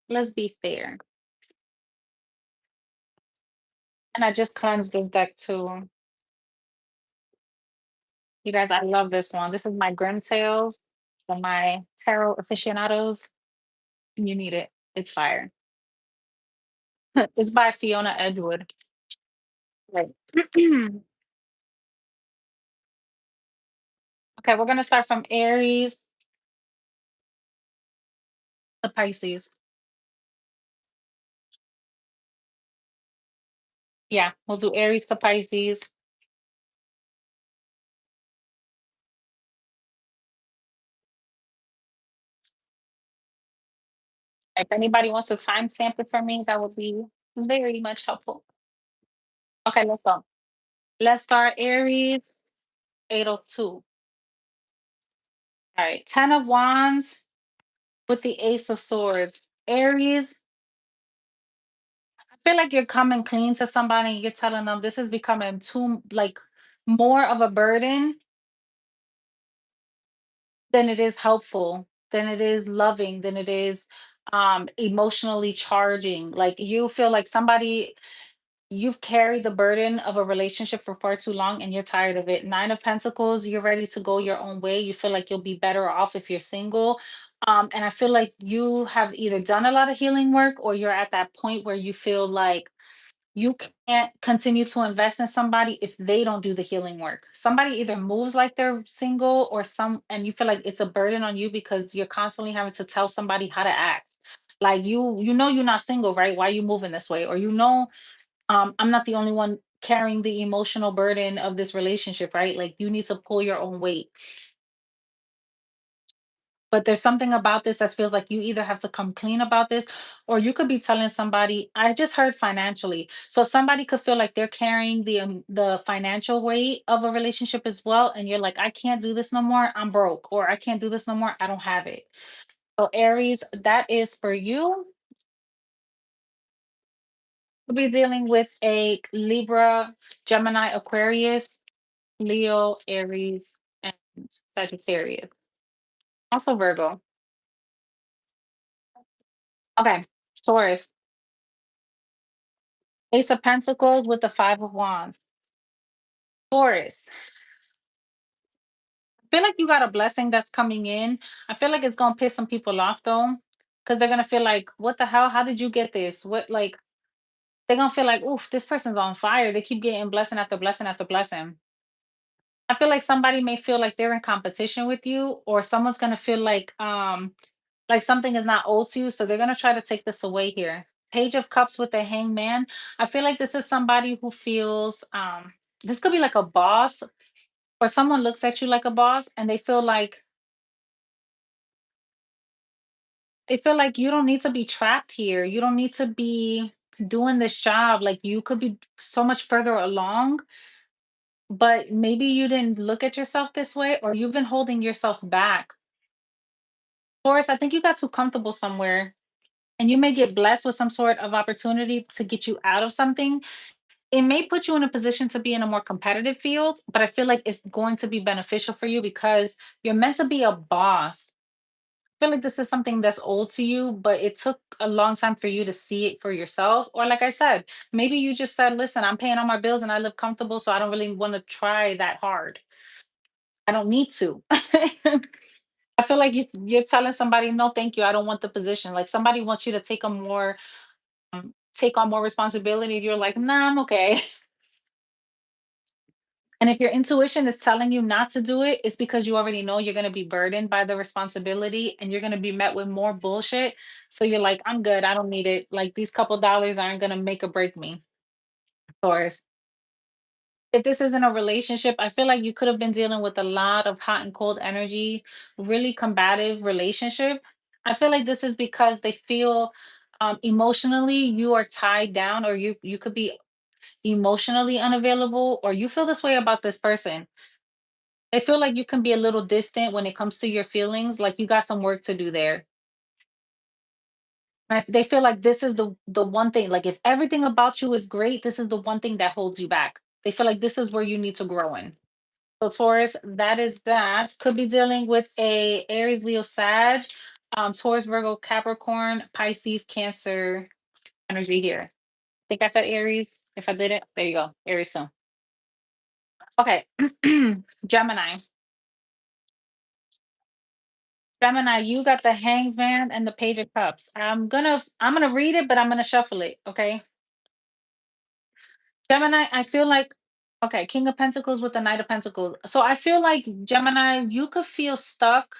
Let's be fair. And I just cleansed this deck too. You guys, I love this one. This is my Grim Tales for my tarot aficionados. You need it. It's fire. It's by Fiona Edgewood. Right. Okay, we're gonna start from Aries to Pisces. Yeah, we'll do Aries to Pisces. If anybody wants to timestamp it for me, that would be very much helpful. Okay, let's go. Let's start Aries, 802. All right, 10 of Wands with the Ace of Swords. Aries, I feel like you're coming clean to somebody. You're telling them this is becoming too, like, more of a burden than it is helpful, than it is loving, than it is emotionally charging. Like, you feel like somebody, you've carried the burden of a relationship for far too long and you're tired of it. Nine of Pentacles, you're ready to go your own way. You feel like you'll be better off if you're single. And I feel like you have either done a lot of healing work or you're at that point where you feel like you can't continue to invest in somebody if they don't do the healing work. Somebody either moves like they're single or some, and you feel like it's a burden on you because you're constantly having to tell somebody how to act. Like, you know you're not single, right? Why are you moving this way? Or I'm not the only one carrying the emotional burden of this relationship, right? Like, you need to pull your own weight. But there's something about this that feels like you either have to come clean about this, or you could be telling somebody, I just heard financially. So somebody could feel like they're carrying the financial weight of a relationship as well. And you're like, I can't do this no more. I'm broke. Or I can't do this no more. I don't have it. So Aries, that is for you. We'll be dealing with a Libra, Gemini, Aquarius, Leo, Aries, and Sagittarius. Also Virgo. Okay. Taurus. Ace of Pentacles with the Five of Wands. Taurus. I feel like you got a blessing that's coming in. I feel like it's gonna piss some people off though. Because they're gonna feel like, what the hell? How did you get this? What, like, they're gonna feel like, oof, this person's on fire. They keep getting blessing after blessing after blessing. I feel like somebody may feel like they're in competition with you, or someone's gonna feel like something is not owed to you. So they're gonna try to take this away here. Page of Cups with the Hangman. I feel like this is somebody who feels this could be like a boss, or someone looks at you like a boss and they feel like you don't need to be trapped here. You don't need to be doing this job. Like, you could be so much further along, but maybe you didn't look at yourself this way, or you've been holding yourself back. Taurus, I think you got too comfortable somewhere, and you may get blessed with some sort of opportunity to get you out of something. It may put you in a position to be in a more competitive field, but I feel like it's going to be beneficial for you because you're meant to be a boss. I feel like this is something that's old to you, but it took a long time for you to see it for yourself. Or, like I said, maybe you just said, listen, I'm paying all my bills and I live comfortable, so I don't really want to try that hard. I don't need to. I feel like you're telling somebody, no, thank you. I don't want the position. Like, somebody wants you to take on more responsibility. You're like, nah, I'm okay. And if your intuition is telling you not to do it, it's because you already know you're going to be burdened by the responsibility and you're going to be met with more bullshit. So you're like, I'm good. I don't need it. Like, these couple dollars aren't going to make or break me. Taurus. If this isn't a relationship, I feel like you could have been dealing with a lot of hot and cold energy, really combative relationship. I feel like this is because they feel emotionally you are tied down, or you could be emotionally unavailable, or you feel this way about this person. I feel like you can be a little distant when it comes to your feelings, like you got some work to do there. And they feel like this is the one thing, like, if everything about you is great, this is the one thing that holds you back. They feel like this is where you need to grow in. So Taurus, that is that. Could be dealing with a Aries, Leo, Sag, Taurus, Virgo, Capricorn, Pisces, Cancer energy here. Think I said Aries. If I didn't, there you go. Very soon. Okay. Gemini. Gemini, you got the Hangman and the Page of Cups. I'm gonna read it, but I'm gonna shuffle it. Okay. Gemini, I feel like okay, King of Pentacles with the Knight of Pentacles. So I feel like Gemini, you could feel stuck,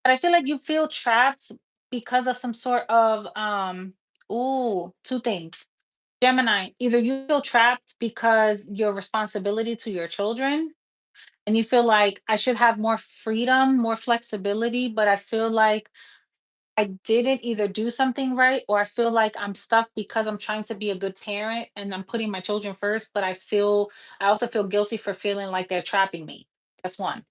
but I feel like you feel trapped because of some sort of ooh, two things. Gemini, either you feel trapped because your responsibility to your children, and you feel like I should have more freedom, more flexibility, but I feel like I didn't either do something right or I feel like I'm stuck because I'm trying to be a good parent and I'm putting my children first, but I also feel guilty for feeling like they're trapping me. That's one.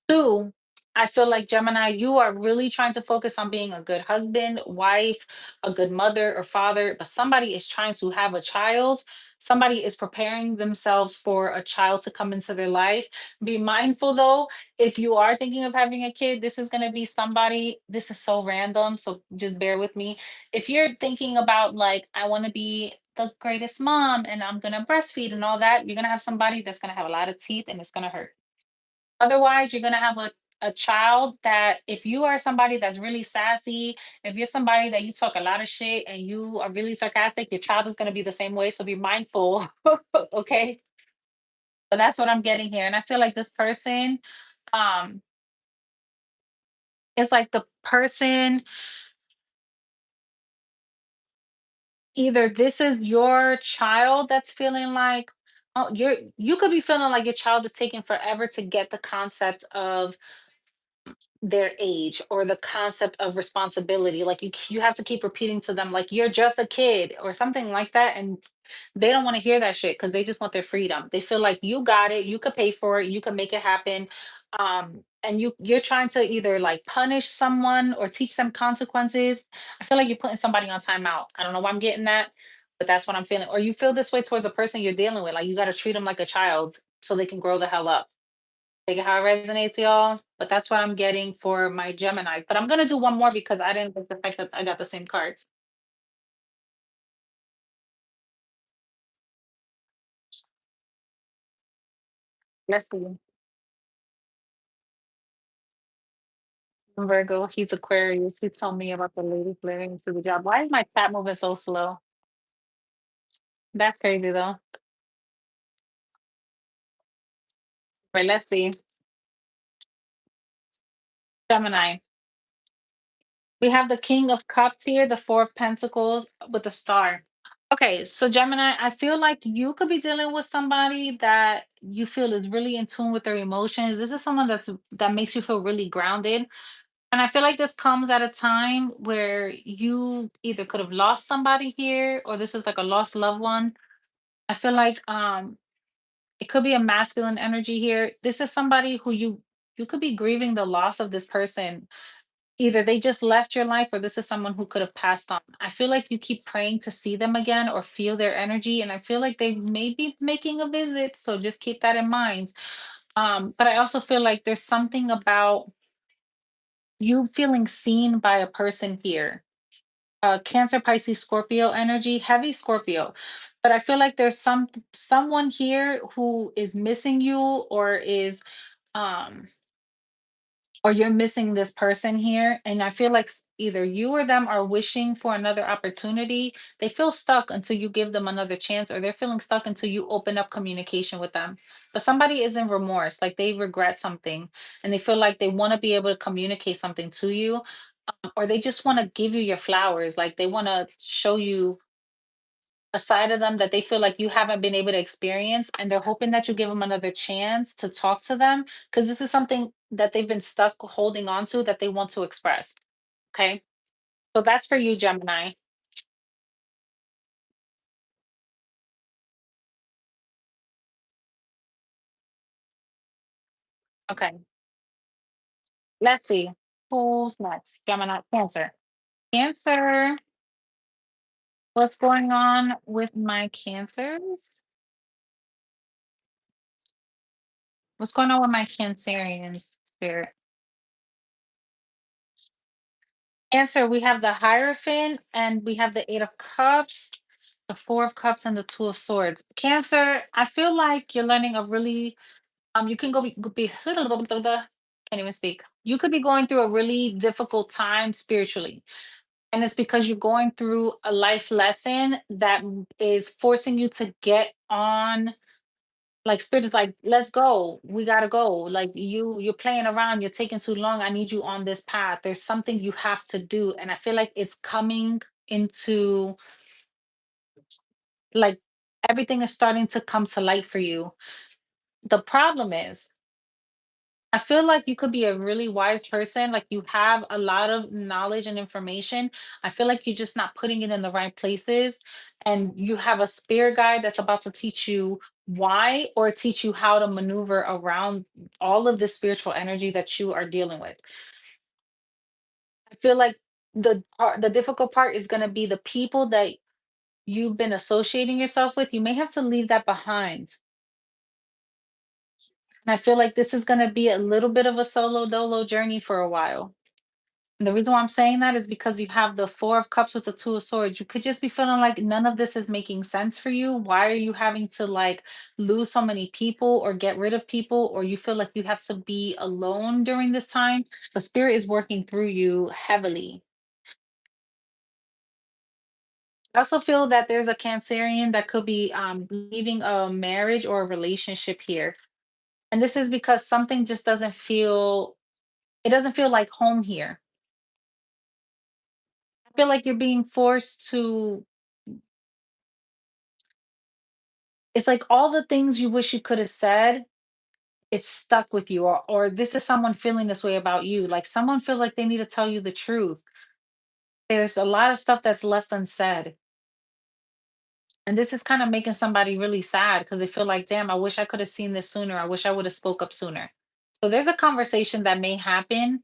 Two, I feel like Gemini, you are really trying to focus on being a good husband, wife, a good mother or father, but somebody is trying to have a child. Somebody is preparing themselves for a child to come into their life. Be mindful though, if you are thinking of having a kid, this is going to be somebody, this is so random, so just bear with me. If you're thinking about, like, I want to be the greatest mom and I'm going to breastfeed and all that, you're going to have somebody that's going to have a lot of teeth and it's going to hurt. Otherwise, you're gonna have a child that if you are somebody that's really sassy, if you're somebody that you talk a lot of shit and you are really sarcastic, your child is gonna be the same way. So be mindful. Okay. So that's what I'm getting here. And I feel like this person um is like the person, either this is your child that's feeling like, oh, you could be feeling like your child is taking forever to get the concept of their age or the concept of responsibility. Like you have to keep repeating to them like you're just a kid or something like that, and they don't want to hear that shit because they just want their freedom. They feel like you got it, you could pay for it, you could make it happen. And you're trying to either like punish someone or teach them consequences. I feel like you're putting somebody on timeout. I don't know why I'm getting that, but that's what I'm feeling. Or you feel this way towards a person you're dealing with, like you got to treat them like a child so they can grow the hell up. Take it how it resonates, y'all. But that's what I'm getting for my Gemini. But I'm gonna do one more because I didn't like the fact that I got the same cards. Let's see. Virgo, he's Aquarius. He told me about the lady flaring to the job. Why is my chat moving so slow? That's crazy though. Right, let's see. Gemini. We have the King of Cups here, the Four of Pentacles with the star. Okay, so Gemini, I feel like you could be dealing with somebody that you feel is really in tune with their emotions. This is someone that makes you feel really grounded. And I feel like this comes at a time where you either could have lost somebody here or this is like a lost loved one. I feel like it could be a masculine energy here. This is somebody who you could be grieving the loss of this person. Either they just left your life or this is someone who could have passed on. I feel like you keep praying to see them again or feel their energy, and I feel like they may be making a visit, so just keep that in mind. But I also feel like there's something about you feeling seen by a person here. Cancer, Pisces, Scorpio energy, heavy Scorpio. But I feel like there's someone here who is missing you um or you're missing this person here. And I feel like either you or them are wishing for another opportunity. They feel stuck until you give them another chance, or they're feeling stuck until you open up communication with them. But somebody is in remorse, like they regret something and they feel like they want to be able to communicate something to you, or they just want to give you your flowers. Like they want to show you a side of them that they feel like you haven't been able to experience, and they're hoping that you give them another chance to talk to them because this is something that they've been stuck holding on to that they want to express. Okay, so that's for you, Gemini. Okay, let's see who's next. Gemini. Cancer. Cancer. What's going on with my cancers? What's going on with my Cancerians? Spirit. Answer, we have the Hierophant and we have the Eight of Cups. the Four of Cups and the Two of Swords. Cancer, I feel like you're learning a really you can be can't even speak. You could be going through a really difficult time spiritually. And it's because you're going through a life lesson that is forcing you to get on, like spirit is like, let's go. We gotta go. Like you're playing around, you're taking too long. I need you on this path. There's something you have to do. And I feel like it's coming into, like, everything is starting to come to light for you. The problem is, I feel like you could be a really wise person. Like you have a lot of knowledge and information. I feel like you're just not putting it in the right places. And you have a spirit guide that's about to teach you why, or teach you how to maneuver around all of this spiritual energy that you are dealing with. I feel like the difficult part is going to be the people that you've been associating yourself with. You may have to leave that behind. And I feel like this is going to be a little bit of a solo dolo journey for a while. And the reason why I'm saying that is because you have the Four of Cups with the Two of Swords. You could just be feeling like none of this is making sense for you. Why are you having to, like, lose so many people or get rid of people, or you feel like you have to be alone during this time? But spirit is working through you heavily. I also feel that there's a Cancerian that could be leaving a marriage or a relationship here. And this is because something just doesn't feel, it doesn't feel like home here. I feel like you're being forced to, it's like all the things you wish you could have said, it's stuck with you, or this is someone feeling this way about you. Like someone feel like they need to tell you the truth. There's a lot of stuff that's left unsaid. And this is kind of making somebody really sad because they feel like, damn, I wish I could have seen this sooner. I wish I would have spoke up sooner. So there's a conversation that may happen.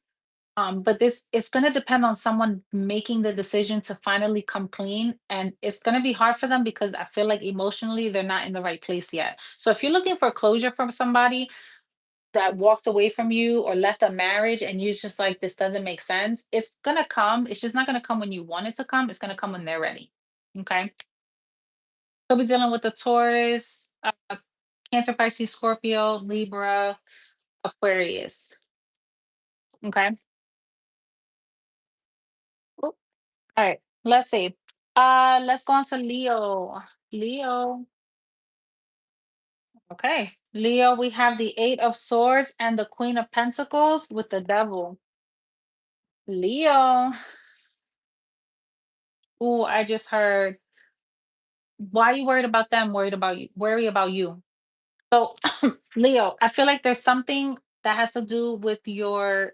But this, it's going to depend on someone making the decision to finally come clean. And it's going to be hard for them because I feel like emotionally they're not in the right place yet. So if you're looking for closure from somebody that walked away from you or left a marriage and you're just like, this doesn't make sense, it's going to come. It's just not going to come when you want it to come. It's going to come when they're ready. Okay. Could be dealing with the Taurus, Cancer, Pisces, Scorpio, Libra, Aquarius. Okay. Oop, all right. Let's see. Let's go on to Leo. Leo. Okay. Leo, we have the Eight of Swords and the Queen of Pentacles with the Devil. Leo. Ooh, I just heard. Why are you worried about them? Worried about you. Worry about you. So, Leo, I feel like there's something that has to do with your,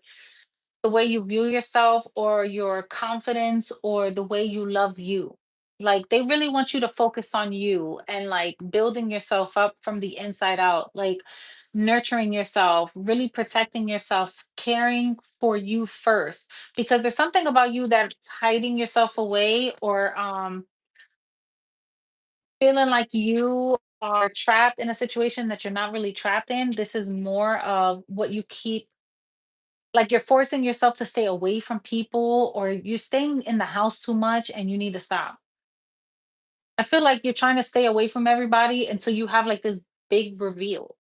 the way you view yourself or your confidence or the way you love you. Like they really want you to focus on you and like building yourself up from the inside out, like nurturing yourself, really protecting yourself, caring for you first. Because there's something about you that's hiding yourself away, or feeling like you are trapped in a situation that you're not really trapped in. This is more of what you keep, like you're forcing yourself to stay away from people, or you're staying in the house too much and you need to stop. I feel like you're trying to stay away from everybody until you have like this big reveal.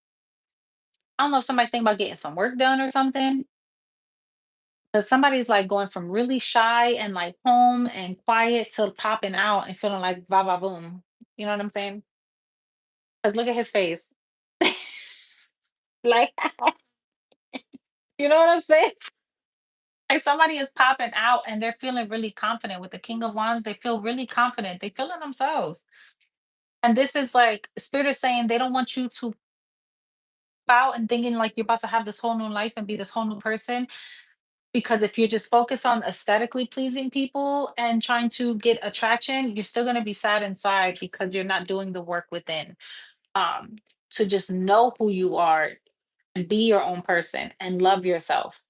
I don't know if somebody's thinking about getting some work done or something, but somebody's like going from really shy and like home and quiet to popping out and feeling like va va boom. You know what I'm saying? Because look at his face. Like, you know what I'm saying? Like somebody is popping out and they're feeling really confident with the King of Wands. They feel really confident. They feel in themselves. And this is like spirit is saying they don't want you to bow and thinking like you're about to have this whole new life and be this whole new person. Because if you're just focused on aesthetically pleasing people and trying to get attraction, you're still gonna be sad inside because you're not doing the work within. Um, to just know who you are and be your own person and love yourself.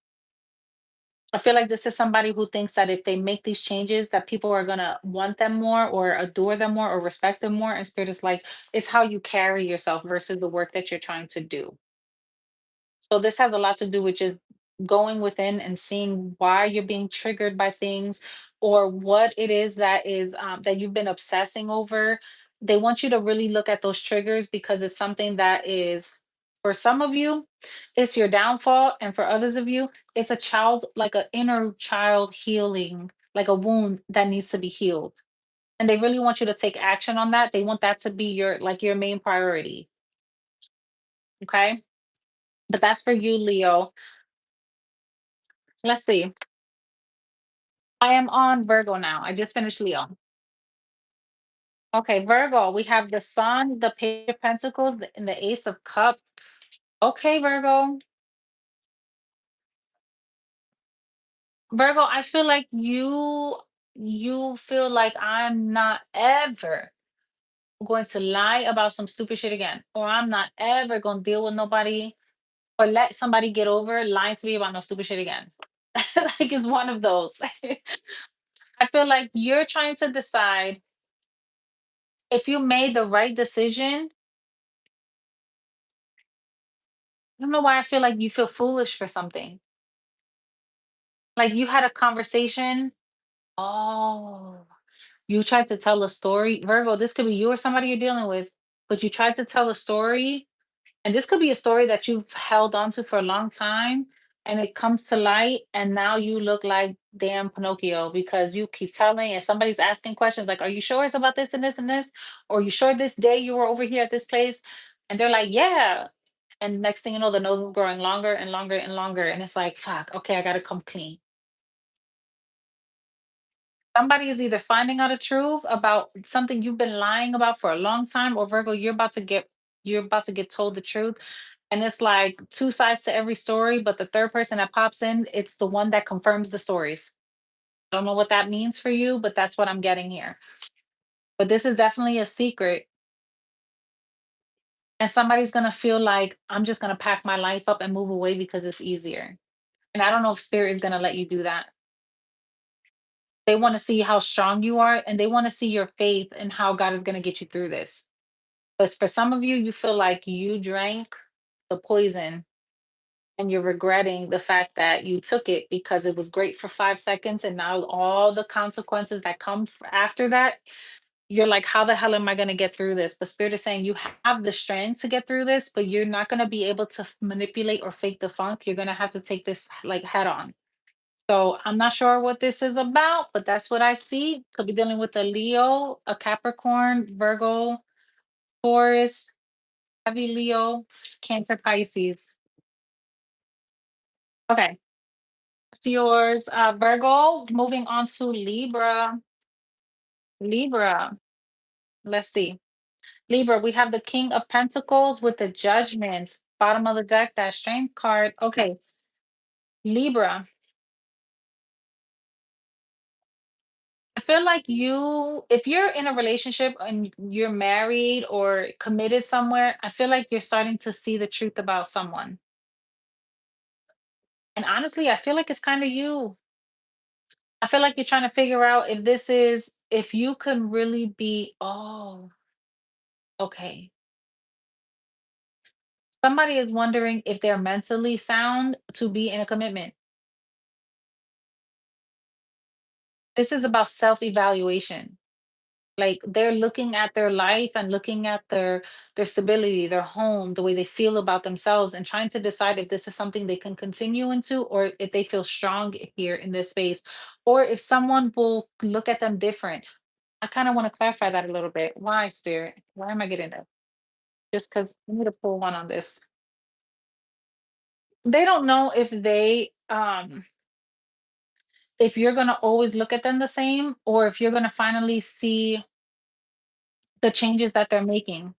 I feel like this is somebody who thinks that if they make these changes, that people are gonna want them more or adore them more or respect them more. And spirit is like, it's how you carry yourself versus the work that you're trying to do. So this has a lot to do with just going within and seeing why you're being triggered by things, or what it is that that you've been obsessing over. They want you to really look at those triggers because it's something that is, for some of you, it's your downfall, and for others of you, it's a child, like an inner child healing, like a wound that needs to be healed. And they really want you to take action on that. They want that to be your, like, your main priority. Okay. But that's for you, Leo. Let's see. I am on Virgo now. I just finished Leo. Okay, Virgo, we have the Sun, the Page of Pentacles, and the Ace of Cups. Okay, Virgo. Virgo, I feel like you feel like I'm not ever going to lie about some stupid shit again, or I'm not ever going to deal with nobody or let somebody get over lying to me about no stupid shit again. Like it's one of those. I feel like you're trying to decide if you made the right decision. I don't know why I feel like you feel foolish for something. Like you had a conversation. Oh, you tried to tell a story. Virgo, this could be you or somebody you're dealing with, but you tried to tell a story. And this could be a story that you've held on to for a long time. And it comes to light. And now you look like damn Pinocchio because you keep telling and somebody's asking questions like, are you sure it's about this and this and this? Or you sure this day you were over here at this place? And they're like, yeah. And next thing you know, the nose is growing longer and longer and longer. And it's like, fuck, okay, I got to come clean. Somebody is either finding out a truth about something you've been lying about for a long time, or Virgo, you're about to get told the truth. And it's like two sides to every story, but the third person that pops in, it's the one that confirms the stories. I don't know what that means for you, but that's what I'm getting here. But this is definitely a secret. And somebody's gonna feel like I'm just gonna pack my life up and move away because it's easier. And I don't know if spirit is gonna let you do that. They want to see how strong you are and they want to see your faith and how God is gonna get you through this. But for some of you, you feel like you drank the poison and you're regretting the fact that you took it because it was great for 5 seconds. And now all the consequences that come after that, you're like, how the hell am I going to get through this? But Spirit is saying you have the strength to get through this, but you're not going to be able to manipulate or fake the funk. You're going to have to take this like head on. So I'm not sure what this is about, but that's what I see. Could be dealing with a Leo, a Capricorn, Virgo, Taurus, heavy Leo, Cancer, Pisces. Okay. It's yours, Virgo. Moving on to Libra. Libra. Let's see. Libra, we have the King of Pentacles with the Judgment. Bottom of the deck, that Strength card. Okay. Libra. I feel like if you're in a relationship and you're married or committed somewhere, I feel like you're starting to see the truth about someone. And honestly, I feel like it's kind of you. I feel like you're trying to figure out if you can really be, oh, okay. Somebody is wondering if they're mentally sound to be in a commitment. This is about self-evaluation. Like they're looking at their life and looking at their stability, their home, the way they feel about themselves and trying to decide if this is something they can continue into or if they feel strong here in this space or if someone will look at them different. I kind of want to clarify that a little bit. Why, Spirit? Why am I getting that? Just because I need to pull one on this. They don't know if you're gonna always look at them the same or if you're gonna finally see the changes that they're making.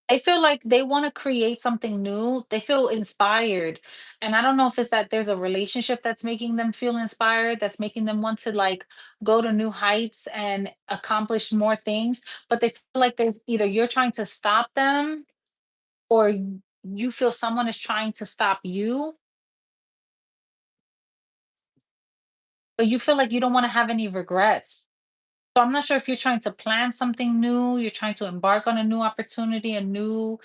They feel like they wanna create something new. They feel inspired. And I don't know if it's that there's a relationship that's making them feel inspired, that's making them want to like go to new heights and accomplish more things. But they feel like there's either you're trying to stop them or you feel someone is trying to stop you, but you feel like you don't want to have any regrets. So I'm not sure if you're trying to plan something new, you're trying to embark on a new opportunity, a new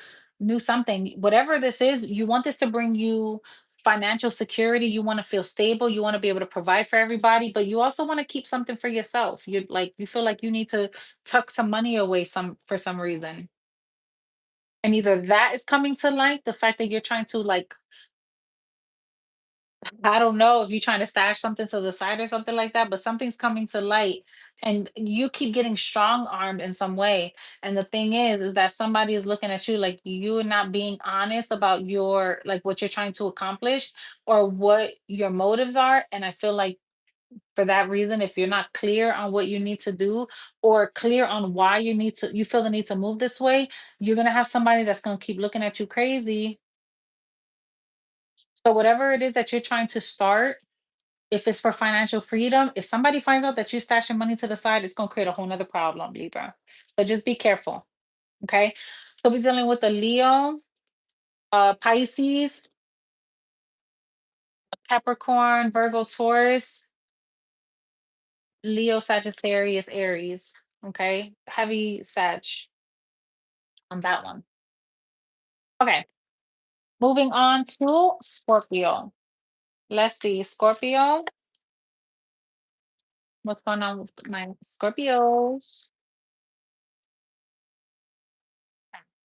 something. Whatever this is, you want this to bring you financial security. You want to feel stable. You want to be able to provide for everybody, but you also want to keep something for yourself. You feel like you need to tuck some money away for some reason. And either that is coming to light, the fact that you're trying to like, I don't know if you're trying to stash something to the side or something like that, but something's coming to light and you keep getting strong armed in some way. And the thing is that somebody is looking at you like you're not being honest about your, like what you're trying to accomplish or what your motives are. And I feel like for that reason, if you're not clear on what you need to do or clear on why you feel the need to move this way, you're going to have somebody that's going to keep looking at you crazy. So whatever it is that you're trying to start, if it's for financial freedom, if somebody finds out that you're stashing money to the side, it's gonna create a whole nother problem, Libra. So just be careful. Okay. So we're dealing with a Leo, Pisces, Capricorn, Virgo, Taurus, Leo, Sagittarius, Aries. Okay. Heavy Sag on that one. Okay. Moving on to Scorpio. Let's see. Scorpio. What's going on with my Scorpios?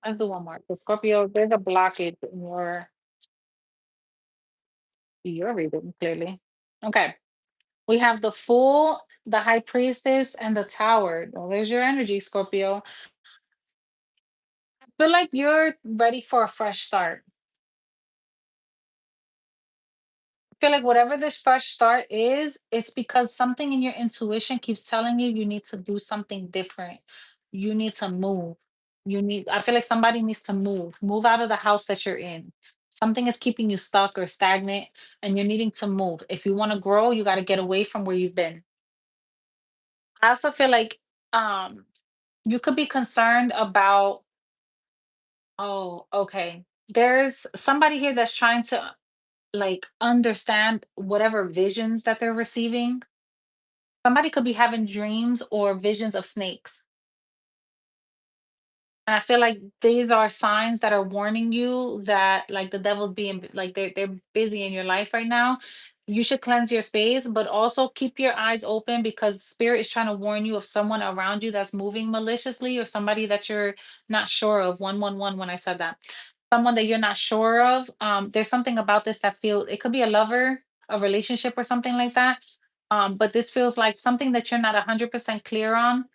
Let's do one more. The Scorpio, there's a blockage in your reading, clearly. Okay. We have the Fool, the High Priestess, and the Tower. Well, there's your energy, Scorpio. I feel like you're ready for a fresh start. I feel like whatever this fresh start is, it's because something in your intuition keeps telling you you need to do something different. You need to move. I feel like somebody needs to move out of the house that you're in. Something is keeping you stuck or stagnant, and you're needing to move. If you want to grow, you got to get away from where you've been. I also feel like um you could be concerned about, oh, okay. There's somebody here that's trying to like understand whatever visions that they're receiving. Somebody could be having dreams or visions of snakes. And I feel like these are signs that are warning you that like the devil's being like they're busy in your life right now. You should cleanse your space, but also keep your eyes open because spirit is trying to warn you of someone around you that's moving maliciously or somebody that you're not sure of. 111 when I said that. Someone that you're not sure of. There's something about this that feels it could be a lover, a relationship, or something like that. But this feels like something that you're not 100% clear on.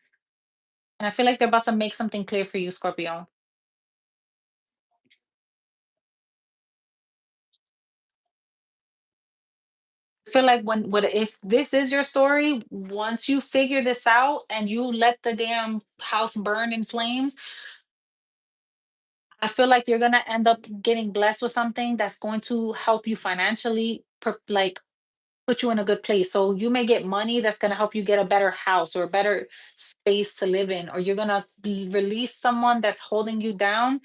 And I feel like they're about to make something clear for you, Scorpio. Feel like if this is your story, once you figure this out and you let the damn house burn in flames, I feel like you're gonna end up getting blessed with something that's going to help you financially, like put you in a good place. So you may get money that's gonna help you get a better house or a better space to live in, or you're gonna release someone that's holding you down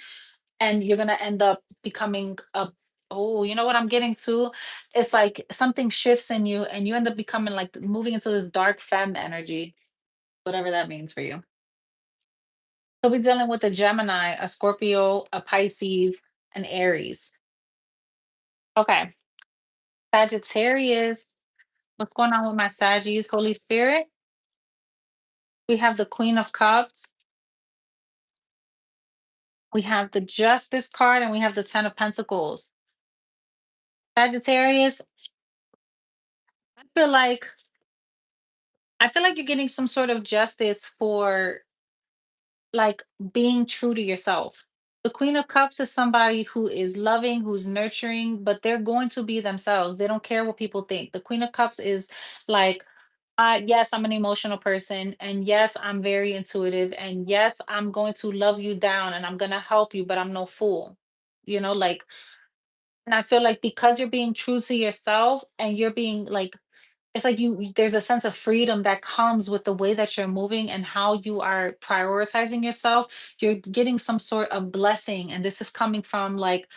and you're gonna end up becoming a, oh, you know what I'm getting to? It's like something shifts in you and you end up becoming like moving into this dark femme energy, whatever that means for you. So we're dealing with a Gemini, a Scorpio, a Pisces, an Aries. Okay. Sagittarius. What's going on with my Saggies, Holy Spirit? We have the Queen of Cups. We have the Justice card and we have the Ten of Pentacles. Sagittarius, I feel like I feel like you're getting some sort of justice for like being true to yourself. The Queen of Cups is somebody who is loving, who's nurturing, but they're going to be themselves. They don't care what people think. The Queen of Cups is like, yes, I'm an emotional person, and yes, I'm very intuitive, and yes, I'm going to love you down and I'm going to help you, but I'm no fool. Like, and I feel like because you're being true to yourself and you're being like, it's like there's a sense of freedom that comes with the way that you're moving and how you are prioritizing yourself. You're getting some sort of blessing, and this is coming from like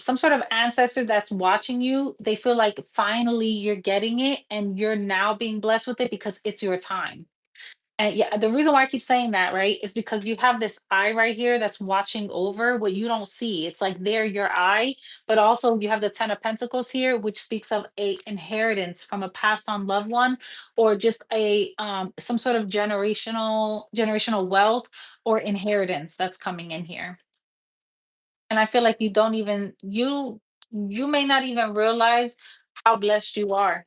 some sort of ancestor that's watching you. They feel like finally you're getting it and you're now being blessed with it because it's your time. And yeah, the reason why I keep saying that, right, is because you have this eye right here that's watching over what you don't see. It's like they're your eye, but also you have the Ten of Pentacles here, which speaks of a inheritance from a passed on loved one, or just a some sort of generational wealth or inheritance that's coming in here. And I feel like you don't even you may not even realize how blessed you are.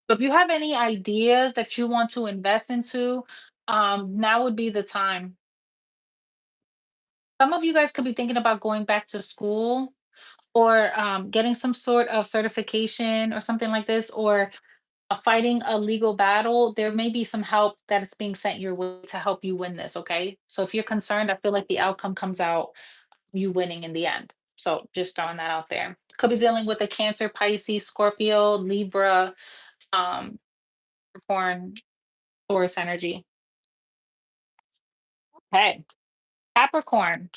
So if you have any ideas that you want to invest into, now would be the time. Some of you guys could be thinking about going back to school or getting some sort of certification or something like this, or fighting a legal battle. There may be some help that is being sent your way to help you win this. Okay. So if you're concerned, I feel like the outcome comes out you winning in the end. So just throwing that out there. Could be dealing with a Cancer, Pisces, Scorpio, Libra, um, Capricorn, Taurus energy. Okay. Capricorn.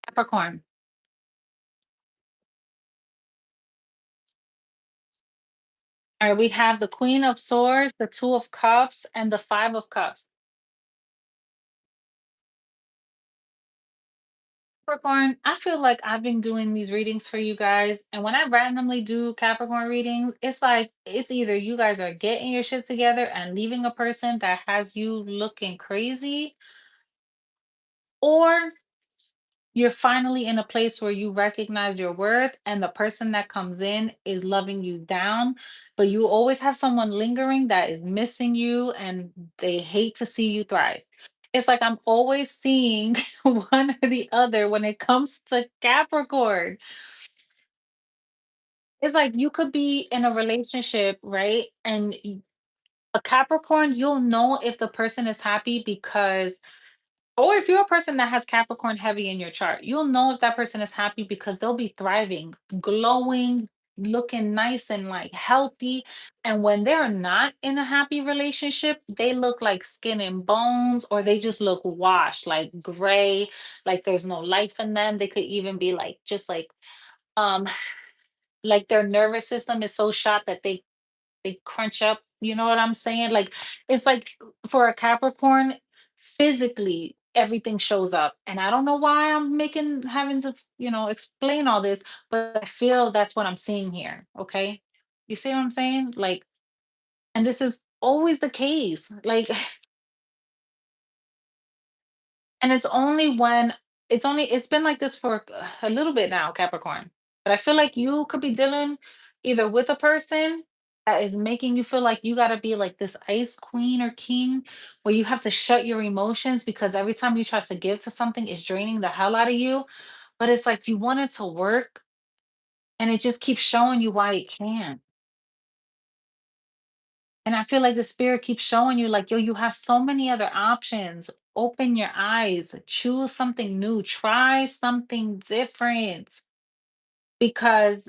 Capricorn. All right, we have the Queen of Swords, the Two of Cups, and the Five of Cups. Capricorn, I feel like I've been doing these readings for you guys, and when I randomly do Capricorn readings, it's like it's either you guys are getting your shit together and leaving a person that has you looking crazy, or you're finally in a place where you recognize your worth and the person that comes in is loving you down, but you always have someone lingering that is missing you and they hate to see you thrive. It's like I'm always seeing one or the other when it comes to Capricorn. It's like you could be in a relationship, right? And a Capricorn, you'll know if the person is happy because, or if you're a person that has Capricorn heavy in your chart, you'll know if that person is happy because they'll be thriving, glowing, looking nice and like healthy. And when they're not in a happy relationship, they look like skin and bones, or they just look washed, like gray, like there's no life in them. They could even be like just um like their nervous system is so shot that they crunch up, you know what I'm saying? Like it's like for a Capricorn, physically everything shows up. And I don't know why I'm making having to, explain all this, but I feel that's what I'm seeing here. Okay. You see what I'm saying? Like, and this is always the case. Like, and it's been like this for a little bit now, Capricorn. But I feel like you could be dealing either with a person that is making you feel like you got to be like this ice queen or king, where you have to shut your emotions because every time you try to give to something, it's draining the hell out of you. But it's like you want it to work and it just keeps showing you why it can't. And I feel like the spirit keeps showing you, like, yo, you have so many other options. Open your eyes, choose something new, try something different, because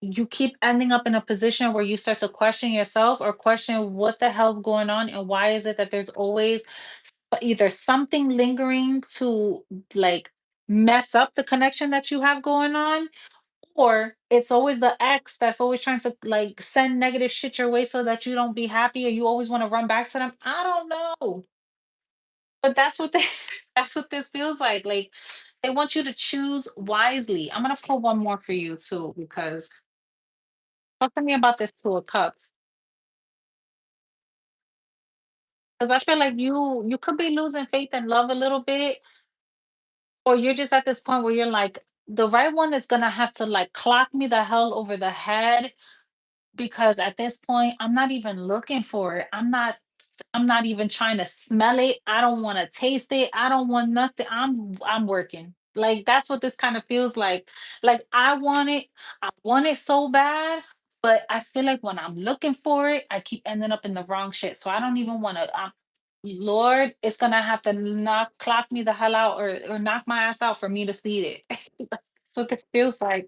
you keep ending up in a position where you start to question yourself or question what the hell's going on and why is it that there's always either something lingering to like mess up the connection that you have going on, or it's always the ex that's always trying to like send negative shit your way so that you don't be happy or you always want to run back to them. I don't know. But that's what they that's what this feels like. Like they want you to choose wisely. I'm gonna pull one more for you too, because talk to me about this Two of Cups. Because I feel like you could be losing faith in love a little bit, or you're just at this point where you're like, the right one is gonna have to like clock me the hell over the head, because at this point I'm not even looking for it. I'm not even trying to smell it. I don't want to taste it. I don't want nothing. I'm working. Like that's what this kind of feels like. Like I want it. I want it so bad, but I feel like when I'm looking for it, I keep ending up in the wrong shit. So I don't even want to. Lord, it's gonna have to knock clock me the hell out, or knock my ass out for me to see it. That's what this feels like.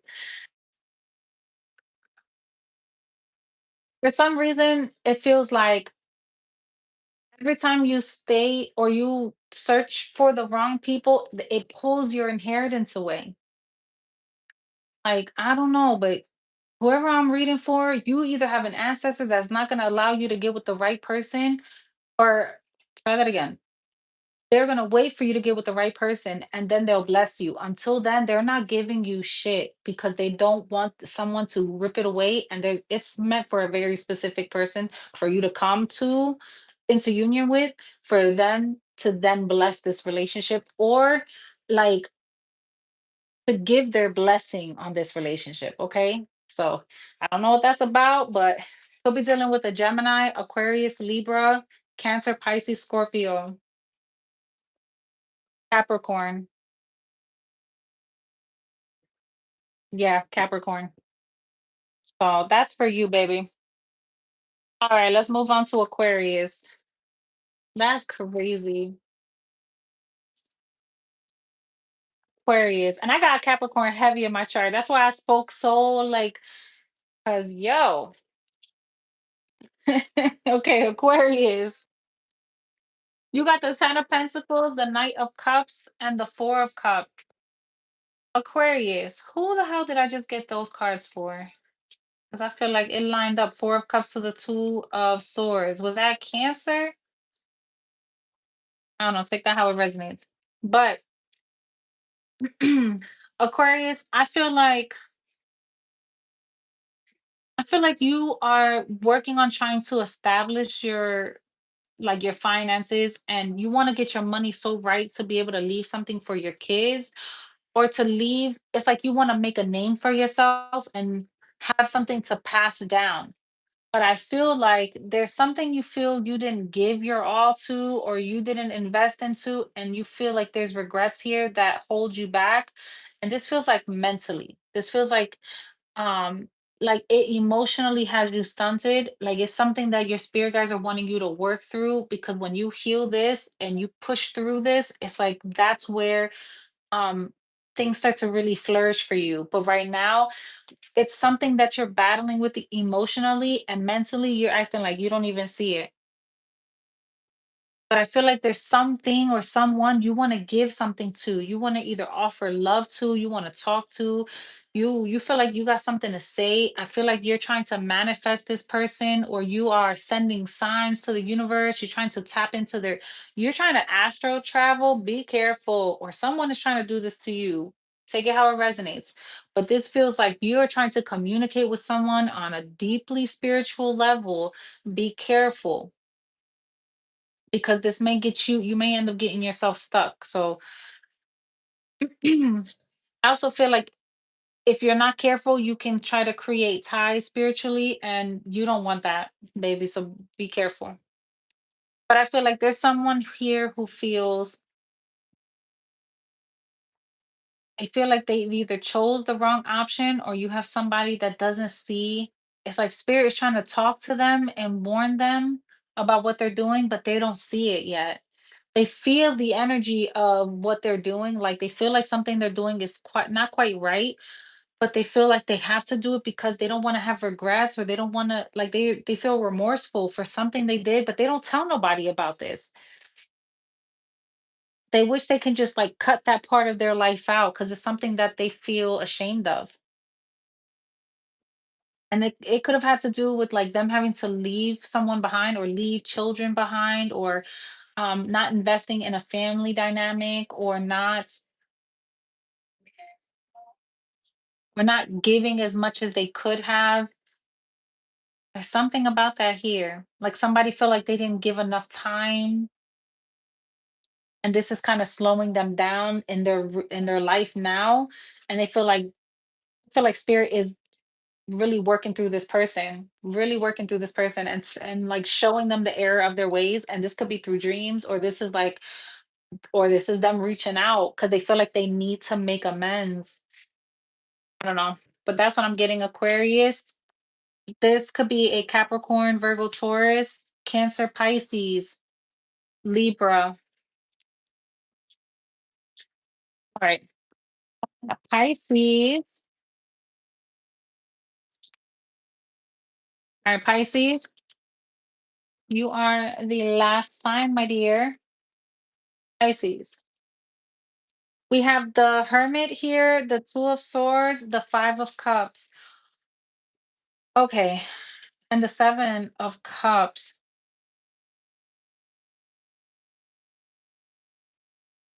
For some reason, it feels like Every time you stay or you search for the wrong people, it pulls your inheritance away. Like, I don't know, but whoever I'm reading for, you either have an ancestor that's not going to allow you to get with the right person, or try that again. They're going to wait for you to get with the right person and then they'll bless you. Until then, they're not giving you shit because they don't want someone to rip it away. And it's meant for a very specific person for you to come to into union with, for them to then bless this relationship, or like to give their blessing on this relationship. Okay. So I don't know what that's about, but he'll be dealing with a Gemini, Aquarius, Libra, Cancer, Pisces, Scorpio, Capricorn. Yeah, Capricorn. So that's for you, baby. All right, let's move on to Aquarius. That's crazy. Aquarius. And I got Capricorn heavy in my chart. That's why I spoke so like, cause yo. Okay, Aquarius. You got the Ten of Pentacles, the Knight of Cups, and the Four of Cups. Aquarius. Who the hell did I just get those cards for? Because I feel like it lined up Four of Cups to the Two of Swords. Was that Cancer? I don't know. Take that how it resonates. But Aquarius, I feel like you are working on trying to establish your finances, and you want to get your money so right to be able to leave something for your kids, or to leave, it's like you want to make a name for yourself and have something to pass down. But I feel like there's something you feel you didn't give your all to, or you didn't invest into, and you feel like there's regrets here that hold you back. And this feels like mentally. This feels um like it emotionally has you stunted. Like it's something that your spirit guys are wanting you to work through, because when you heal this and you push through this, it's like that's where um things start to really flourish for you. But right now, it's something that you're battling with emotionally, and mentally you're acting like you don't even see it. But I feel like there's something or someone you want to give something to. You want to either offer love to, you want to talk to. You feel like you got something to say. I feel like you're trying to manifest this person, or you are sending signs to the universe. You're trying to tap into you're trying to astro travel. Be careful, or someone is trying to do this to you. Take it how it resonates. But this feels like you're trying to communicate with someone on a deeply spiritual level. Be careful, because this may get you may end up getting yourself stuck. So I also feel like if you're not careful, you can try to create ties spiritually, and you don't want that, baby. So be careful. But I feel like there's someone here who feels they feel like they've either chose the wrong option, or you have somebody that doesn't see. It's like spirit is trying to talk to them and warn them about what they're doing, but they don't see it yet. They feel the energy of what they're doing, like, they feel like something they're doing is quite not quite right, but they feel like they have to do it because they don't wanna have regrets, or they don't wanna like, they feel remorseful for something they did, but they don't tell nobody about this. They wish they can just, like, cut that part of their life out because it's something that they feel ashamed of. And it could have had to do with, like, them having to leave someone behind, or leave children behind, or, not investing in a family dynamic, or not giving as much as they could have. There's something about that here. Like somebody feel like they didn't give enough time, and this is kind of slowing them down in their life now, and they feel like spirit is really working through this person, really working through this person, and like showing them the error of their ways, and this could be through dreams, or this is them reaching out because they feel like they need to make amends. I don't know. But that's what I'm getting, Aquarius. This could be a Capricorn, Virgo, Taurus, Cancer, Pisces, Libra. All right. Pisces. All right, Pisces. You are the last sign, my dear. Pisces. We have the Hermit here, the Two of Swords, the Five of Cups. Okay, and the Seven of Cups.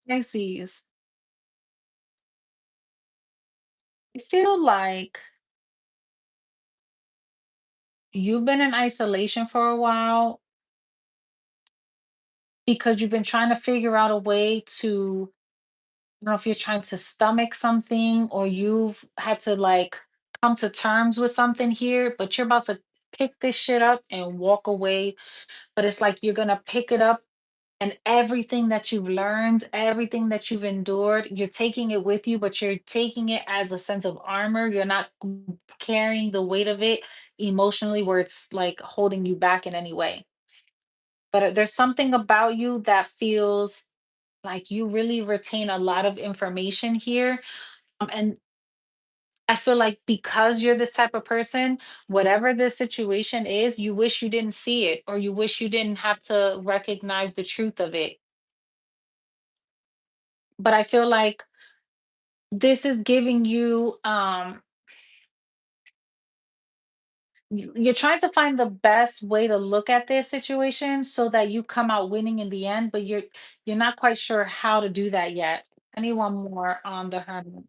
Pisces. I feel like you've been in isolation for a while because you've been trying to figure out a way to, I don't know if you're trying to stomach something or you've had to like come to terms with something here, but you're about to pick this shit up and walk away. But it's like you're gonna pick it up and everything that you've learned, everything that you've endured, you're taking it with you, but you're taking it as a sense of armor. You're not carrying the weight of it emotionally where it's like holding you back in any way. But there's something about you that feels like you really retain a lot of information here. And I feel like because you're this type of person, whatever the situation is, you wish you didn't see it or you wish you didn't have to recognize the truth of it. But I feel like this is giving you you're trying to find the best way to look at this situation so that you come out winning in the end, but you're not quite sure how to do that yet. I need one more on the hermit.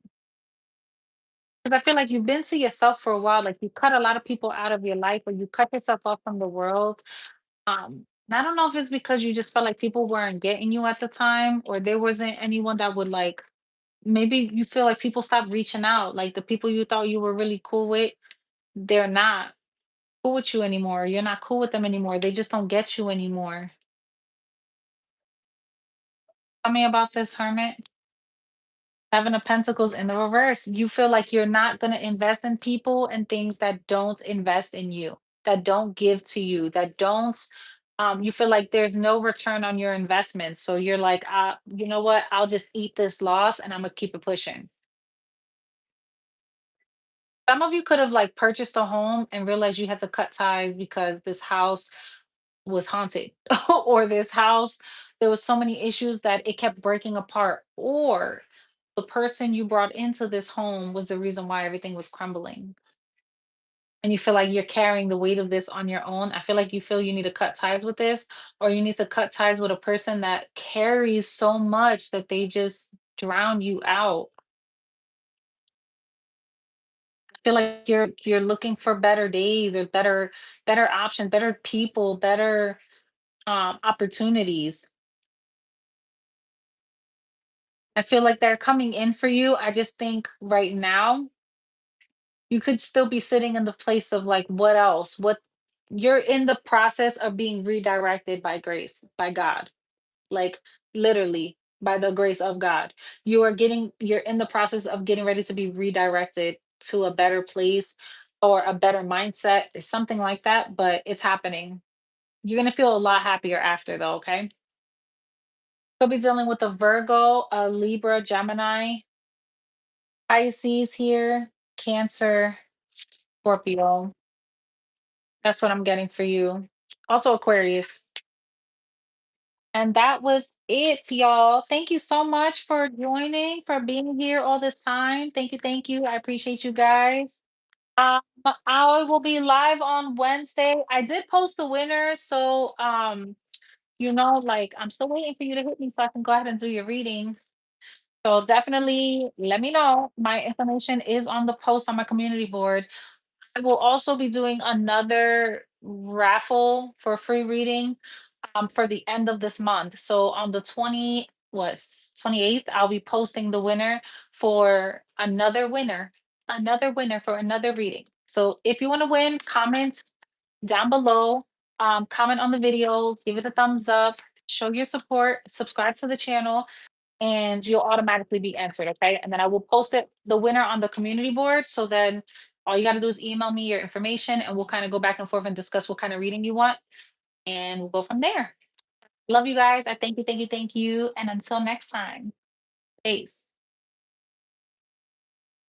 Because I feel like you've been to yourself for a while, like you cut a lot of people out of your life or you cut yourself off from the world. And I don't know if it's because you just felt like people weren't getting you at the time or there wasn't anyone that would like, maybe you feel like people stopped reaching out, like the people you thought you were really cool with, they're not cool with you anymore. You're not cool with them anymore. They just don't get you anymore. Tell me about this hermit. Seven of Pentacles in the reverse. You feel like you're not going to invest in people and things that don't invest in you, that don't give to you, that don't, you feel like there's no return on your investment. So you're like, you know what? I'll just eat this loss and I'm going to keep it pushing. Some of you could have like purchased a home and realized you had to cut ties because this house was haunted or this house there was so many issues that it kept breaking apart or the person you brought into this home was the reason why everything was crumbling and you feel like you're carrying the weight of this on your own. I feel like you feel you need to cut ties with this or you need to cut ties with a person that carries so much that they just drown you out. I feel like you're looking for better days or better options, better people, better opportunities. I feel like they're coming in for you. I just think right now you could still be sitting in the place of like, what else? What you're in the process of being redirected by grace, by God, like literally by the grace of God. You're in the process of getting ready to be redirected to a better place or a better mindset or something like that, but it's happening. You're going to feel a lot happier after though, okay? Could be dealing with a Virgo, a Libra, Gemini, Pisces here, Cancer, Scorpio. That's what I'm getting for you. Also Aquarius. And that was it, y'all. Thank you so much for joining, for being here all this time. Thank you, thank you. I appreciate you guys. Um, I will be live on Wednesday. I did post the winners, so like I'm still waiting for you to hit me so I can go ahead and do your reading. So definitely let me know. My information is on the post on my community board. I will also be doing another raffle for free reading for the end of this month. So on the 28th, I'll be posting the winner for another winner for another reading. So if you want to win, comment down below, comment on the video, give it a thumbs up, show your support, subscribe to the channel, and you'll automatically be entered. Okay. And then I will post the winner on the community board. So then all you got to do is email me your information and we'll kind of go back and forth and discuss what kind of reading you want. And we'll go from there. Love you guys. I thank you, thank you, thank you. And until next time, peace.